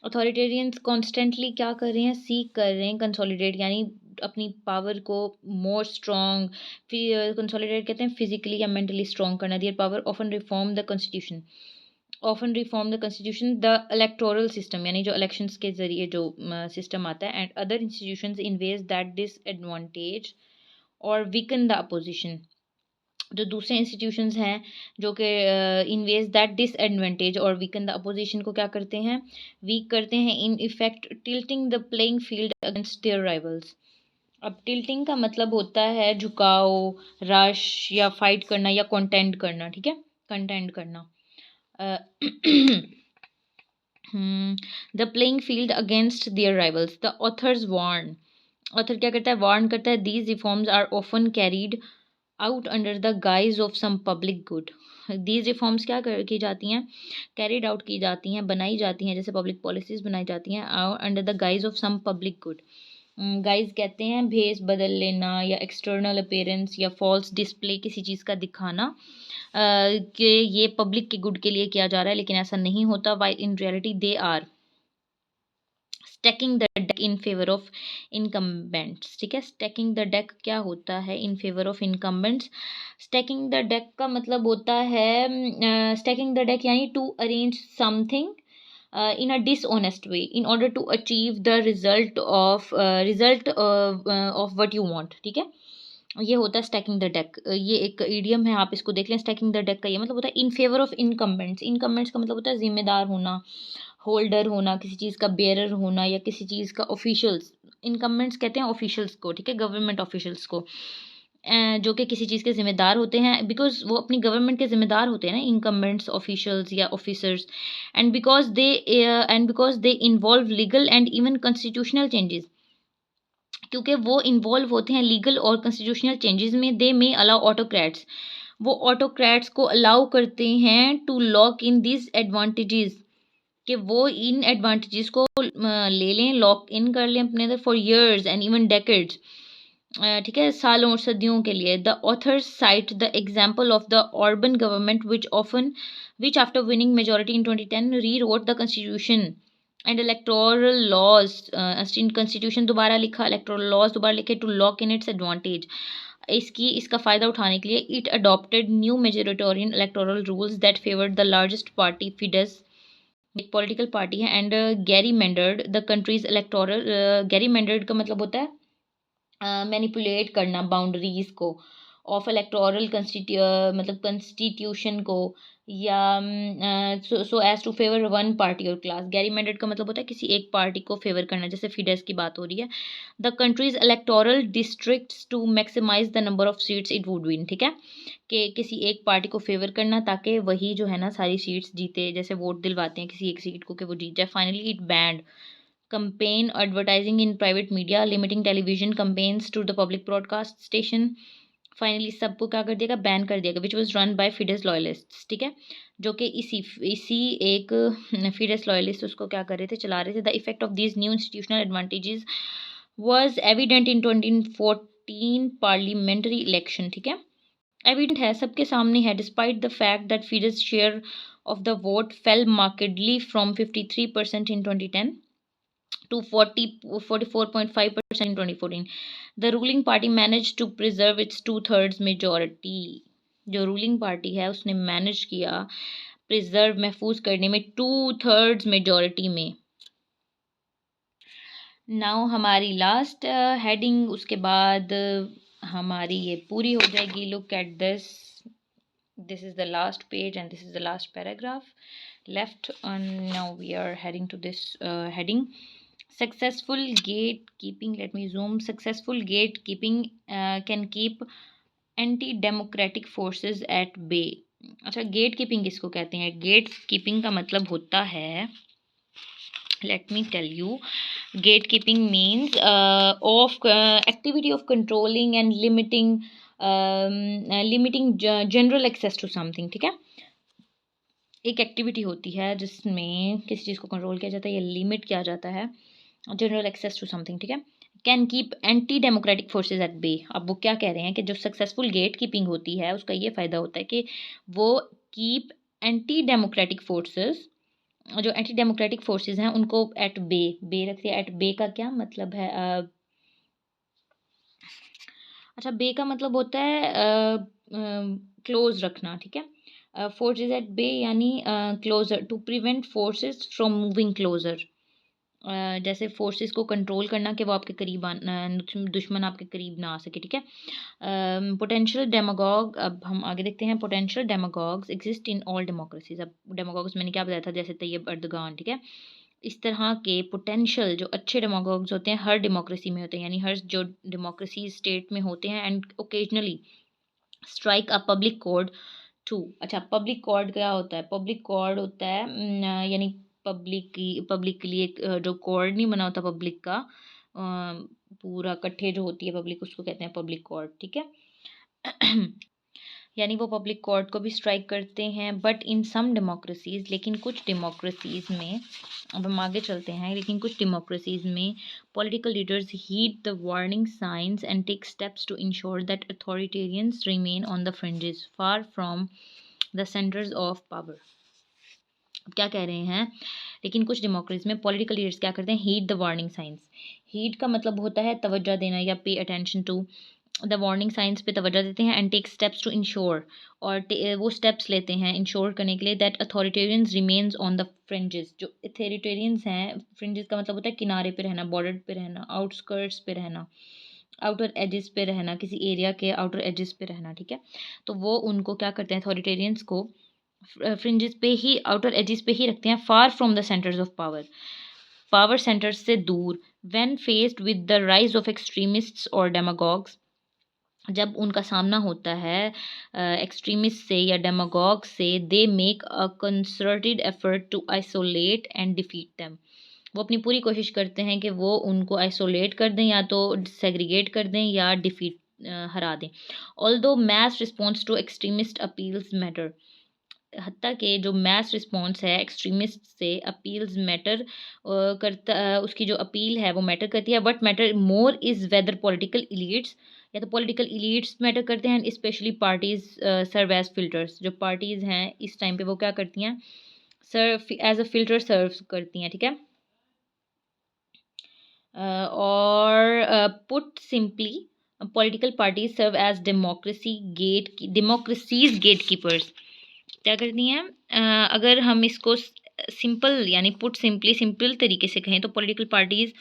authoritarians constantly क्या कर रहे हैं, सीक कर रहे हैं कंसोलिडेट, यानी अपनी पावर को मोर स्ट्रॉन्ग, फिर कंसोलिडेट कहते हैं फिजिकली या मेंटली स्ट्रॉन्ग करना, their power often reform the constitution, often reform the constitution, the electoral system, यानी जो इलेक्शंस के जरिए जो सिस्टम आता है, and other institutions in ways that disadvantage और वीकन द अपोजिशन, जो दूसरे इंस्टीट्यूशंस हैं जो कि इन वेज दैट डिसएडवांटेज और वीकन द अपोजिशन को क्या करते हैं, वीक करते हैं, in effect tilting the playing field against their rivals. अब टिल्टिंग का मतलब होता है झुकाव, रश या फाइट करना या कंटेंड करना, ठीक है, कंटेंड करना। The playing field against their rivals, the authors warn, author क्या करता है, वार्न करता है, these reforms are often carried out under the guise of some public good, these reforms क्या की जाती हैं, कैरिड आउट की जाती हैं, बनाई जाती हैं, जैसे पब्लिक पॉलिसीज़ बनाई जाती हैं under the guise of some public good. Guise कहते हैं भेस बदल लेना या एक्सटर्नल अपीयरेंस या फॉल्स डिस्प्ले, किसी चीज़ का दिखाना कि ये पब्लिक के गुड के लिए किया जा रहा है, लेकिन ऐसा नहीं होता। Why in reality they are stacking the deck in favour of incumbents, ठीक है। स्टैकिंग द डेक क्या होता है, in favour of incumbents, stacking the deck का मतलब होता है स्टैकिंग द डेक यानी to arrange something in a dishonest way in order to achieve the result of what you want, ठीक है। ये होता है स्टैकिंग द डेक, ये एक ईडियम है, आप इसको देख लें। स्टैकिंग द डेक का ये मतलब होता है in favour of incumbents, incumbents का मतलब होता है जिम्मेदार होना, होल्डर होना, किसी चीज़ का बेयरर होना या किसी चीज़ का ऑफिशियल्स, इनकम्बेंट्स कहते हैं ऑफिशियल्स को, ठीक है, गवर्नमेंट ऑफिशियल्स को, जो कि किसी चीज़ के ज़िम्मेदार होते हैं, बिकॉज वो अपनी गवर्नमेंट के ज़िम्मेदार होते हैं ना, इनकम्बेंट्स ऑफिशियल्स या officers, and because they involve legal and even constitutional changes, क्योंकि वो इन्वॉल्व होते हैं लीगल और कॉन्स्टिट्यूशनल चेंजेस में, दे मे अलाउ ऑटोक्रेट्स, वो ऑटोक्रेट्स को अलाउ करते हैं to lock in this advantages, कि वो इन एडवांटेजेस को ले लें, लॉक इन कर लें अपने अंदर for years and even decades, ठीक है, सालों और सदियों के लिए. The authors cite the example of the Orban government which after winning majority in 2010 rewrote the constitution and electoral laws, constitution दोबारा लिखा, इलेक्टोरल लॉज दोबारा लिखे, to lock in its advantage. इसका फ़ायदा उठाने के लिए it adopted new majoritarian electoral rules that favoured the largest party Fidesz, एक पॉलिटिकल पार्टी है, and gerrymandered the country's electoral. Gerrymandered का मतलब होता है मैनिपुलेट करना बाउंड्रीज को, ऑफ इलेक्टोरल मतलब कॉन्स्टिट्यूशन को, या so as to favour one party और क्लास. गैरी मैंडेट का मतलब होता है किसी एक पार्टी को फेवर करना, जैसे फिडेस की बात हो रही है. The country's electoral districts to maximise the number of seats it would win, ठीक है, कि किसी एक पार्टी को फेवर करना ताकि वही जो है ना सारी सीट्स जीते, जैसे वोट दिलवाते हैं किसी एक सीट को कि वो जीत जाए. Finally it band campaign advertising in private media, limiting television campaigns to the public broadcast station. Finally सबको क्या कर दिया, बैन कर दिया, which was run by Fidesz loyalist, ठीक है, जो कि इसी एक फिडेस लॉयलिस्ट उसको क्या कर रहे थे, चला रहे थे. The effect of these new institutional advantages was evident in 2014 parliamentary election, ठीक है, एविडेंट है, सबके सामने है. Despite the fact that Fidesz share of the vote fell markedly from 53% in 2010 to 44.5% in 2014. The ruling party managed to preserve its two-thirds majority. जो ruling party है उसने manage किया प्रिजर्व महफूज करने में 2/3 मेजॉरिटी में. नाउ हमारी लास्ट हेडिंग, उसके बाद हमारी ये पूरी हो जाएगी. Look at this, this is the last page and this is the last paragraph left, and now we are heading to this heading. Successful gatekeeping, let me zoom. Successful gatekeeping can keep anti democratic forces at bay. अच्छा, gate keeping किसको कहते हैं? Gate keeping का मतलब होता है, let me tell you, gatekeeping means of activity of controlling and limiting general access to something, ठीक है, एक एक्टिविटी होती है जिसमें किसी चीज़ को कंट्रोल किया जाता है या लिमिट किया जाता है, जनरल एक्सेस टू समथिंग, ठीक है. Can keep anti democratic forces at bay. अब वो क्या कह रहे हैं कि जो सक्सेसफुल गेट कीपिंग होती है उसका ये फ़ायदा होता है कि वो कीप एंटी डेमोक्रेटिक फोर्सेस, जो एंटी डेमोक्रेटिक फोर्सेस हैं उनको एट बे रखती है. एट बे का क्या मतलब है? अच्छा, बे का मतलब होता है क्लोज रखना, ठीक है. फोर्सेस एट बे यानी closer, to prevent forces from moving closer. जैसे फोर्सेस को कंट्रोल करना कि वो आपके करीब दुश्मन आपके करीब ना आ सके, ठीक है. पोटेंशियल डेमागॉग, अब हम आगे देखते हैं. Potential demagogues exist in all democracies. अब डेमागॉग्स मैंने क्या बताया था, जैसे तैयब अर्दगान, ठीक है, इस तरह के पोटेंशियल जो अच्छे डेमागॉग्स होते हैं हर डेमोक्रेसी में होते हैं, यानी हर जो डेमोक्रेसी स्टेट में होते हैं. And occasionally strike a public code too. अच्छा, पब्लिक कोड क्या होता है? पब्लिक कोड होता है यानी पब्लिक के लिए एक जो कोड नहीं बना होता पब्लिक का, पूरा इकट्ठे जो होती है पब्लिक, उसको कहते हैं पब्लिक कोड, ठीक है. यानी वो पब्लिक कोर्ट को भी स्ट्राइक करते हैं. बट इन सम डेमोक्रेसीज, लेकिन कुछ डेमोक्रेसीज में, अब हम आगे चलते हैं, लेकिन कुछ डेमोक्रेसीज में political leaders heed the warning signs and take steps to ensure that authoritarians remain on the fringes far from the centres of power. अब क्या कह रहे हैं, लेकिन कुछ डेमोक्रेसीज में पॉलिटिकल लीडर्स क्या करते हैं, heed the warning signs. Heed का मतलब होता है तवज्जो देना या pay attention to. The warning signs पे तवज्जो देते हैं. And take steps to ensure, और वो स्टेप्स लेते हैं इंश्योर करने के लिए that authoritarians remains on the fringes. जो अथॉरिटेरियंस हैं, फ्रिंजेस का मतलब होता है किनारे पे रहना, बॉर्डर पे रहना, आउटस्कर्ट्स पे रहना, आउटर एजेस पे रहना, किसी एरिया के आउटर एजेस पे रहना, ठीक है. तो वो उनको क्या करते हैं, अथॉरिटेरियंस को फ्रिंजेस पे ही, आउटर एजेस पे ही रखते हैं. फार from the centres of power, power centres से दूर. When faced with the rise of extremists और डेमागॉग्स, जब उनका सामना होता है एक्सट्रीमिस्ट से या डेमागॉग से, they make a concerted effort to isolate and defeat them. वो अपनी पूरी कोशिश करते हैं कि वो उनको आइसोलेट कर दें, या तो सेग्रीगेट कर दें, या डिफीट हरा दें। Although mass response to extremist appeals matter, हत्ता के जो मैस रिस्पॉन्स है एक्सट्रीमिस्ट से अपील्स मैटर करता, उसकी जो अपील है वो मैटर करती है, but matter more is whether political elites, या तो पॉलिटिकल इलीट्स मैटर करते हैं, specially parties serve as filters, जो पार्टीज़ हैं इस टाइम पे वो क्या करती हैं, सर्व एज अ फिल्टर सर्व करती हैं, ठीक है। और put simply political parties serve as democracies gate keepers, क्या करती हैं, अगर हम इसको सिंपल यानी पुट सिंपली सिंपल तरीके से कहें तो political parties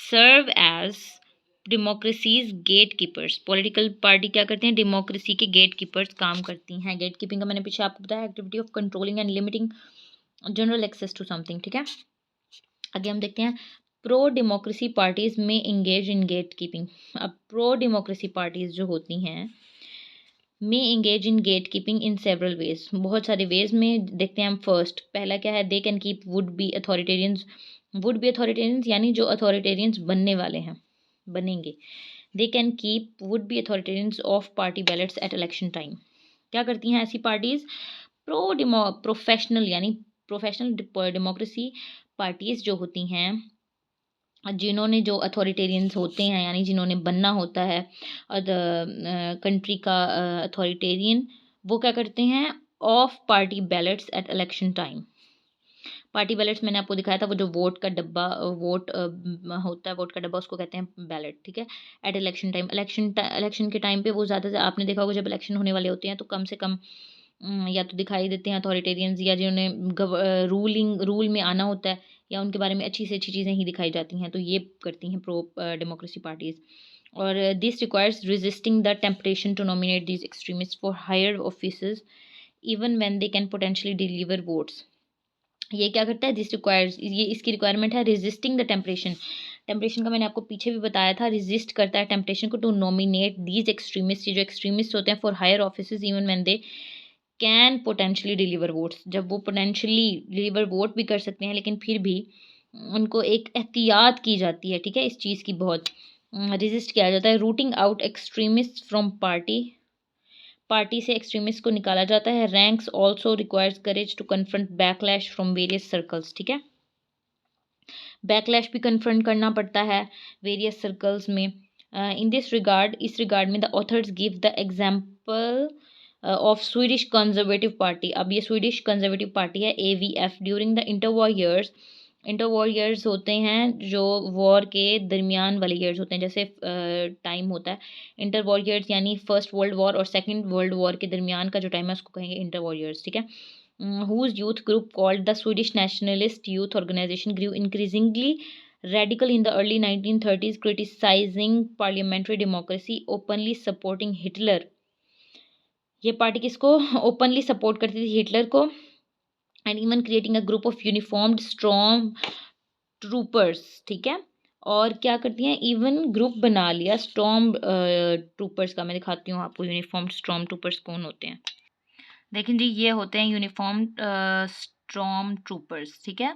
serve as democracies gate keepers, political party क्या करते हैं, डेमोक्रेसी के गेट कीपर्स काम करती हैं। गेट कीपिंग का मैंने पीछे आपको बताया, activity of controlling and limiting general access to something, ठीक है। आगे हम देखते हैं, प्रो डेमोक्रेसी पार्टीज में इंगेज इन गेट कीपिंग। अब प्रो डेमोक्रेसी पार्टीज जो होती हैं में engage in gate keeping in several ways, बहुत सारे वेज में देखते हैं हम। फर्स्ट पहला क्या है, they can keep would be authoritarians, would be authoritarians यानी जो अथॉरिटेरियंस बनने वाले हैं, बनेंगे, they can keep would be authoritarians off party ballots at election time. क्या करती हैं ऐसी पार्टीज, प्रोफेशनल यानी प्रोफेशनल डेमोक्रेसी पार्टीज जो होती हैं, जिन्होंने जो अथॉरिटेरियंस होते हैं यानी जिन्होंने बनना होता है कंट्री का अथॉरिटेरियन, वो क्या करते हैं, of party ballots at election time. Party ballots मैंने आपको दिखाया था, वो जो वोट का डब्बा, वोट होता है, वोट का डब्बा उसको कहते हैं बैलेट, ठीक है। एट इलेक्शन टाइम, इलेक्शन के टाइम पे वो ज़्यादा से आपने देखा होगा जब इलेक्शन होने वाले होते हैं तो कम से कम या तो दिखाई देते हैं अथॉरिटेरियंस, या जिन्होंने रूल में आना होता है, या उनके बारे में अच्छी से अच्छी चीज़ें ही दिखाई जाती हैं, तो ये करती हैं प्रो डेमोक्रेसी पार्टीज़। और this requires resisting the temptation to nominate these extremist for higher offices even when they can potentially deliver votes. ये क्या करता है, दिस रिक्वायर्स, ये इसकी रिक्वायरमेंट है, रेजिस्टिंग द टेम्पटेशन, टेम्पटेशन का मैंने आपको पीछे भी बताया था, रेजिस्ट करता है टेम्पटेशन को, टू नॉमिनेट दीज एक्सट्रीमिस्ट, ये जो एक्सट्रीमिस्ट होते हैं, for higher offices even when they can potentially deliver votes, जब वो पोटेंशली डिलीवर वोट भी कर सकते हैं लेकिन फिर भी उनको एक एहतियात की जाती है, ठीक है, इस चीज़ की बहुत रेजिस्ट किया जाता है। Rooting out extremist from party, party से एक्सट्रीमिस्ट को निकाला जाता है। Ranks also requires courage to confront backlash from various circles, ठीक है, बैकलैश भी कन्फ्रंट करना पड़ता है वेरियस सर्कल्स में। इन दिस रिगार्ड, इस रिगार्ड में the author's give the example of Swedish conservative party. अब ये स्वीडिश कंजर्वेटिव पार्टी है AVF, during the interwar years, interwar years होते हैं जो वॉर के दरमियान वाले ईयर्स होते हैं, जैसे टाइम होता है इंटरवॉर ईयर्स यानी फर्स्ट वर्ल्ड वॉर और सेकंड वर्ल्ड वॉर के दरमियान का जो टाइम है उसको कहेंगे इंटरवॉर ईयर्स, ठीक है। whose youth group called the Swedish Nationalist Youth Organization grew increasingly radical in the early 1930s, criticizing parliamentary democracy, openly supporting Hitler। ये पार्टी किसको ओपनली सपोर्ट करती थी, हिटलर को, and even creating a group of uniformed strong troopers, ठीक है। और क्या करती हैं, इवन ग्रुप बना लिया स्टॉर्म ट्रूपर्स का। मैं दिखाती हूँ आपको यूनिफॉर्म स्टॉर्म ट्रूपर्स कौन होते हैं। देखें जी, ये होते हैं यूनिफॉर्म स्टॉर्म ट्रूपर्स, ठीक है।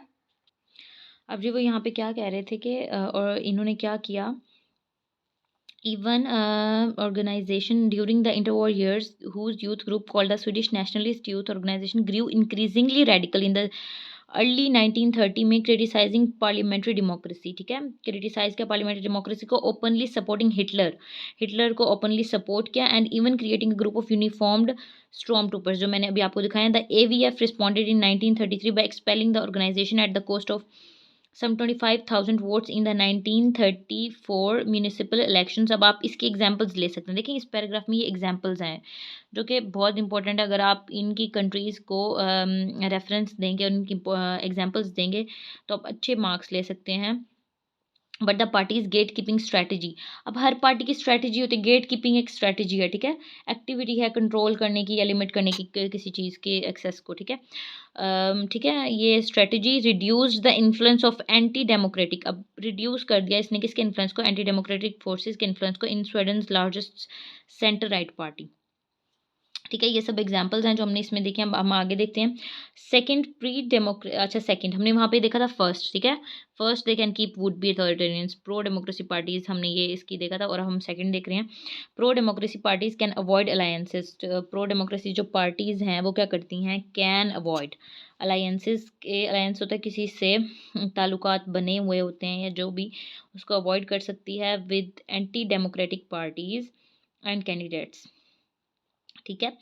अब जी वो यहाँ पे क्या कह रहे थे कि और इन्होंने क्या किया, even organization during the interwar years whose youth group called the Swedish Nationalist Youth Organization grew increasingly radical in the early 1930 में, क्रिटिसाइजिंग पार्लियामेंट्री डेमोक्रेसी, ठीक है, क्रिटिसाइज किया पार्लियामेंट्री डेमोक्रेसी को, ओपनली सपोर्टिंग हिटलर, हिटलर को openly support किया, and even creating group of uniformed storm troopers, जो मैंने अभी आपको दिखाया। The AVF responded in 1933 by expelling the organisation at the cost of some 25,000 votes in the 1934 municipal elections. अब आप इसके एग्जांपल्स ले सकते हैं, देखिए इस पैराग्राफ में ये एग्जांपल्स हैं जो कि बहुत इंपॉर्टेंट है। अगर आप इनकी कंट्रीज़ को रेफरेंस देंगे, उनकी एग्जांपल्स देंगे तो आप अच्छे मार्क्स ले सकते हैं। But the party is get keeping strategy, अब हर पार्टी की स्ट्रैटेजी होती है, गेट कीपिंग एक स्ट्रैटेजी है, ठीक है, एक्टिविटी है कंट्रोल करने की या लिमिट करने की किसी चीज़ के एक्सेस को, ठीक है। ठीक है, ये strategy reduce the influence of anti democratic, अब रिड्यूस कर दिया इसने किसके इन्फ्लुएंस को, एंटी डेमोक्रेटिक फोर्सेस के इन्फ्लुएंस को, इन Sweden largest centre right party, ठीक है, ये सब एग्जांपल्स हैं जो हमने इसमें देखे हैं। अब हम आगे देखते हैं सेकंड सेकंड हमने वहाँ पे देखा था फर्स्ट, ठीक है। First they can keep would be authoritarians, pro democracy parties हमने ये इसकी देखा था, और हम सेकंड देख रहे हैं pro democracy parties can avoid alliances. Pro democracy जो पार्टीज हैं वो क्या करती हैं, कैन अवॉइड अलायंसेस। के अलायंस होता है किसी से ताल्लुकात बने हुए होते हैं या जो भी, उसको अवॉइड कर सकती है with anti democratic parties and candidates, ठीक है।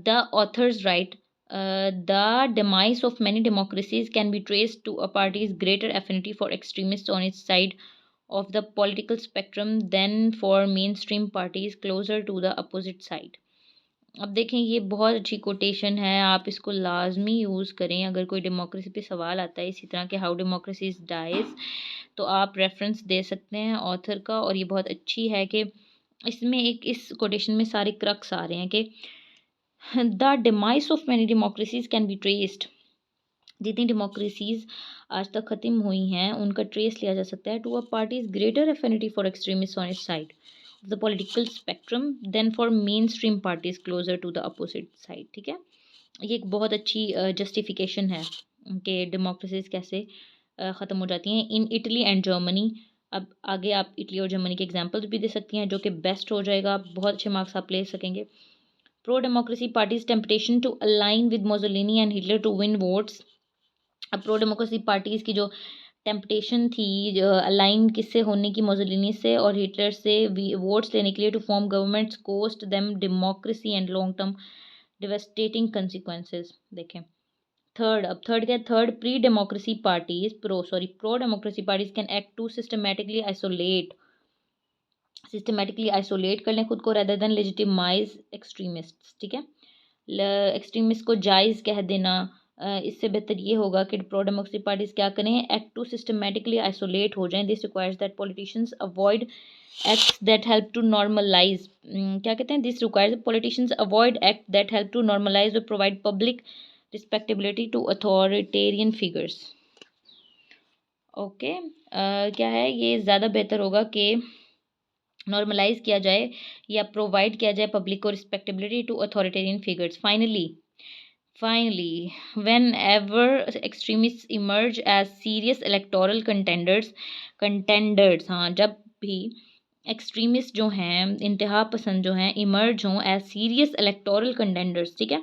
The author's right the demise of many democracies can be traced to a party's greater affinity for extremists on its side of the political spectrum than for mainstream parties closer to the opposite side. अब देखें, ये बहुत अच्छी quotation है, आप इसको लाजमी use करें अगर कोई डेमोक्रेसी पे सवाल आता है इसी तरह के हाउ डेमोक्रेसी इज डाइज, तो आप रेफरेंस दे सकते हैं ऑथर का। और ये बहुत अच्छी है कि इसमें एक इस कोटेशन में सारे क्रक्स आ रहे हैं कि the demise of many democracies can be traced, जितनी डेमोक्रेसीज आज तक ख़त्म हुई हैं उनका ट्रेस लिया जा सकता है to a parties greater affinity for extremist on its side of the political spectrum than for main stream parties closer to the opposite side, ठीक है। ये एक बहुत अच्छी जस्टिफिकेशन है कि डेमोक्रेसीज कैसे ख़त्म हो जाती हैं इन इटली एंड जर्मनी। अब आगे आप इटली और जर्मनी के एग्जांपल्स भी दे सकती हैं जो कि बेस्ट हो जाएगा, बहुत अच्छे मार्क्स आप ले सकेंगे। Pro democracy parties temptation to align with Mussolini and Hitler to win votes. अब प्रो डेमोक्रेसी पार्टीज़ की जो टेम्पटेशन थी अलाइन किससे होने की, मोजोलिनी से और हिटलर से वोट्स लेने के लिए, to form governments cost them democracy and long term devastating consequences. देखें थर्ड, अब थर्ड क्या है, third pre democracy parties pro democracy parties can act to systematically isolate कर लें खुद को रेदर देन लेजिटिमाइज एक्सट्रीमिस्ट, ठीक है। एक्सट्रीमिस्ट को जायज़ कह देना, इससे बेहतर ये होगा कि प्रो डेमोक्रेसी पार्टीज क्या करें, एक्ट टू सिस्टमेटिकली आइसोलेट हो जाएं। This requires that politicians avoid acts that help to normalise, क्या कहते हैं, this requires politicians avoid act that help to normalise और provide public respectability to authoritarian figures. Okay, क्या है ये, ज़्यादा बेहतर होगा कि नॉर्मलाइज किया जाए या प्रोवाइड किया जाए पब्लिक को respectability to authoritarian figures. Finally whenever extremist emerge as serious electoral contenders, हाँ, जब भी एक्सट्रीमिस्ट जो हैं, इंतहा पसंद जो हैं, इमर्ज हों एज सीरियस इलेक्टोरल कंटेंडर्स, ठीक है।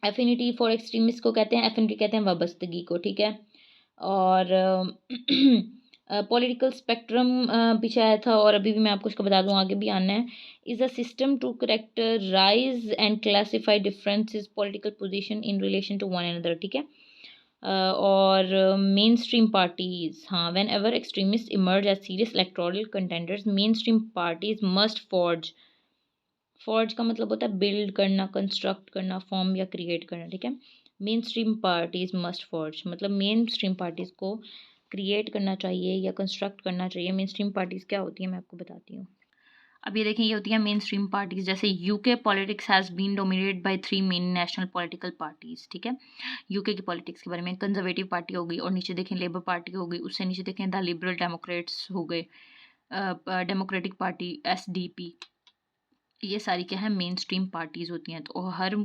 एफिनिटी फॉर एक्सट्रीमिस्ट को कहते हैं, एफिनिटी कहते हैं वाबस्तगी को, ठीक है। और पॉलिटिकल स्पेक्ट्रम पीछे आया था और अभी भी मैं आपको इसको बता दूं, आगे भी आना है। Is a system to characterise and classify differences political position in relation to one another, ठीक है। और मेन स्ट्रीम पार्टीज, हाँ, whenever extremist emerge as serious electoral contenders main stream parties must forge का मतलब होता है build करना, construct करना, फॉर्म या क्रिएट करना, ठीक है। Main stream parties must forge मतलब मेन स्ट्रीम पार्टीज को क्रिएट करना चाहिए या कंस्ट्रक्ट करना चाहिए। मेन स्ट्रीम पार्टीज़ क्या होती है मैं आपको बताती हूँ। अब ये देखें, ये होती है मेन स्ट्रीम पार्टीज़। जैसे UK politics has been dominated by 3 main national political parties, ठीक है। यूके की पॉलिटिक्स के बारे में, कंजर्वेटिव पार्टी हो गई और नीचे देखें लेबर पार्टी हो गई, उससे नीचे देखें द लिबरल डेमोक्रेट्स हो गए, डेमोक्रेटिक पार्टी SDP, ये सारी क्या है, मेन स्ट्रीम पार्टीज़ होती हैं। तो हर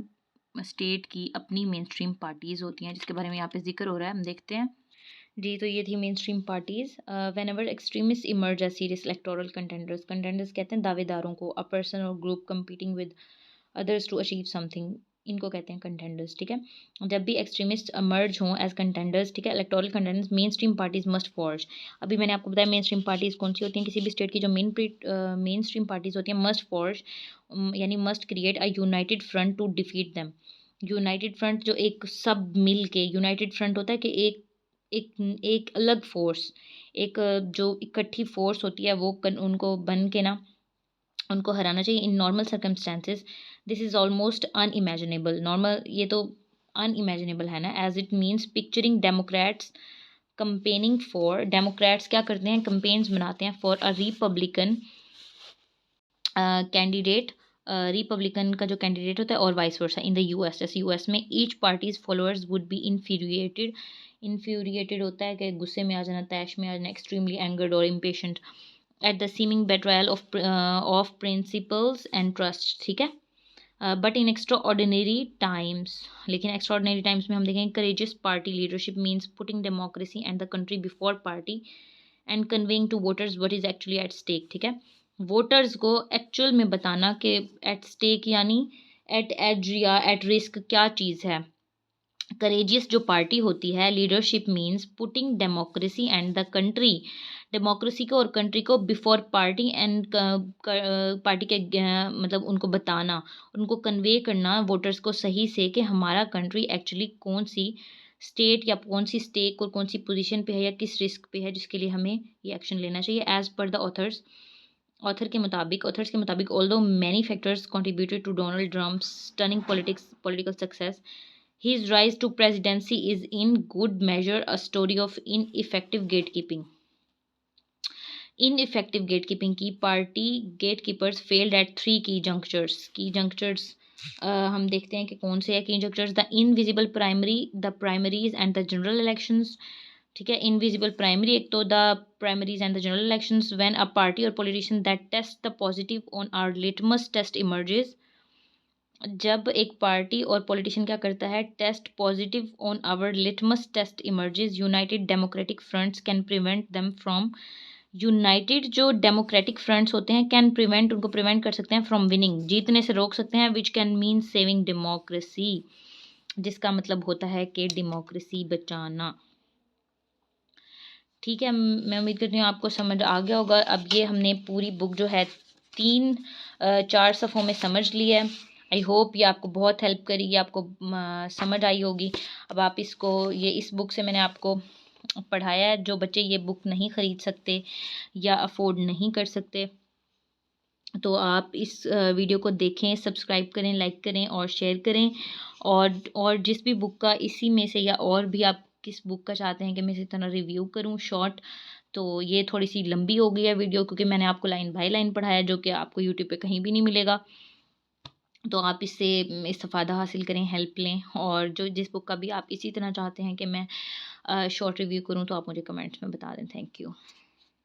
स्टेट की अपनी मेन स्ट्रीम पार्टीज़ होती हैं जिसके बारे में यहाँ पे जिक्र हो रहा है, हम देखते हैं जी। तो ये थी main stream parties. Whenever extremist emerge as serious electoral contenders कहते हैं दावेदारों को, अ पर्सन और group competing with others to achieve something, इनको कहते हैं कंटेंडर्स, ठीक है। जब भी एक्सट्रीमिस्ट इमर्ज हों एज कंटेंडर्स, ठीक है, electoral contenders, main stream parties must forge. अभी मैंने आपको बताया मेन स्ट्रीम पार्टीज़ कौन सी होती हैं, किसी भी स्टेट की जो मेन स्ट्रीम पार्टीज़ होती हैं मस्ट फॉर्ज यानी must create a united front to defeat them. United front जो एक सब मिल के, यूनाइटेड फ्रंट होता है कि एक अलग फोर्स, एक जो इकट्ठी फोर्स होती है वो उनको बन के ना उनको हराना चाहिए in normal circumstances. This is almost unimaginable, normal ये तो अनइमेजिनेबल है ना, as it means picturing Democrats campaigning for, Democrats क्या करते हैं, कंपेन्स बनाते हैं for a Republican candidate, Republican का जो कैंडिडेट होता है और vice versa in the US। जैसे US में each parties followers would be infuriated होता है कि गुस्से में आ जाना, तैश में आ जाना, एक्सट्रीमली एंगर्ड और impatient, at the seeming betrayal of principles and trust, ठीक है। But in extraordinary times, लेकिन एक्स्ट्रा ऑर्डिनरी टाइम्स में हम देखेंगे courageous party leadership means putting democracy and the country before party and conveying to voters what is actually at stake, ठीक है। Voters को actual में बताना कि एट स्टेक यानी एट एज या एट रिस्क क्या चीज़ है। करेजियस जो पार्टी होती है, leadership means putting democracy and the country, democracy को और कंट्री को बिफोर पार्टी एंड पार्टी के मतलब उनको बताना, उनको कन्वे करना वोटर्स को सही से कि हमारा कंट्री एक्चुअली कौन सी स्टेट या कौन सी स्टेक और कौन सी पोजीशन पे है या किस रिस्क पे है जिसके लिए हमें ये एक्शन लेना चाहिए। एज पर द ऑथर्स के मुताबिक although many factors contributed to Donald Trump's stunning political success, his rise to presidency is in good measure a story of ineffective gatekeeping. Ineffective gatekeeping की party gatekeepers failed at three key junctures. Key junctures हम देखते हैं कि कौन से है key junctures, the invisible primary, the primaries and the general elections, ठीक है। इनविजिबल प्राइमरी एक तो the primaries and the general elections, when a party और politician that test the positive on our litmus test emerges, जब एक party और politician क्या करता है, test positive on our litmus test emerges, united democratic fronts can prevent them from, united जो democratic fronts होते हैं कैन प्रिवेंट, उनको प्रिवेंट कर सकते हैं फ्रॉम विनिंग, जीतने से रोक सकते हैं, which can mean saving democracy, जिसका मतलब होता है कि डेमोक्रेसी बचाना, ठीक है। मैं उम्मीद करती हूँ आपको समझ आ गया होगा। अब ये हमने पूरी बुक जो है 4 सफ़ों में समझ ली है। आई होप ये आपको बहुत हेल्प करेगी, आपको समझ आई होगी। अब आप इसको इस बुक से मैंने आपको पढ़ाया है। जो बच्चे ये बुक नहीं ख़रीद सकते या अफोर्ड नहीं कर सकते तो आप इस वीडियो को देखें, सब्सक्राइब करें, लाइक करें और शेयर करें। और जिस भी बुक का इसी में से या और भी आप किस बुक का चाहते हैं कि मैं इसी तरह रिव्यू करूं शॉर्ट, तो ये थोड़ी सी लंबी हो गई है वीडियो क्योंकि मैंने आपको लाइन बाय लाइन पढ़ाया जो कि आपको यूट्यूब पे कहीं भी नहीं मिलेगा। तो आप इससे इस्तेफ़ादा हासिल करें, हेल्प लें। और जो जिस बुक का भी आप इसी तरह चाहते हैं कि मैं शॉर्ट रिव्यू करूँ तो आप मुझे कमेंट्स में बता दें। Thank you.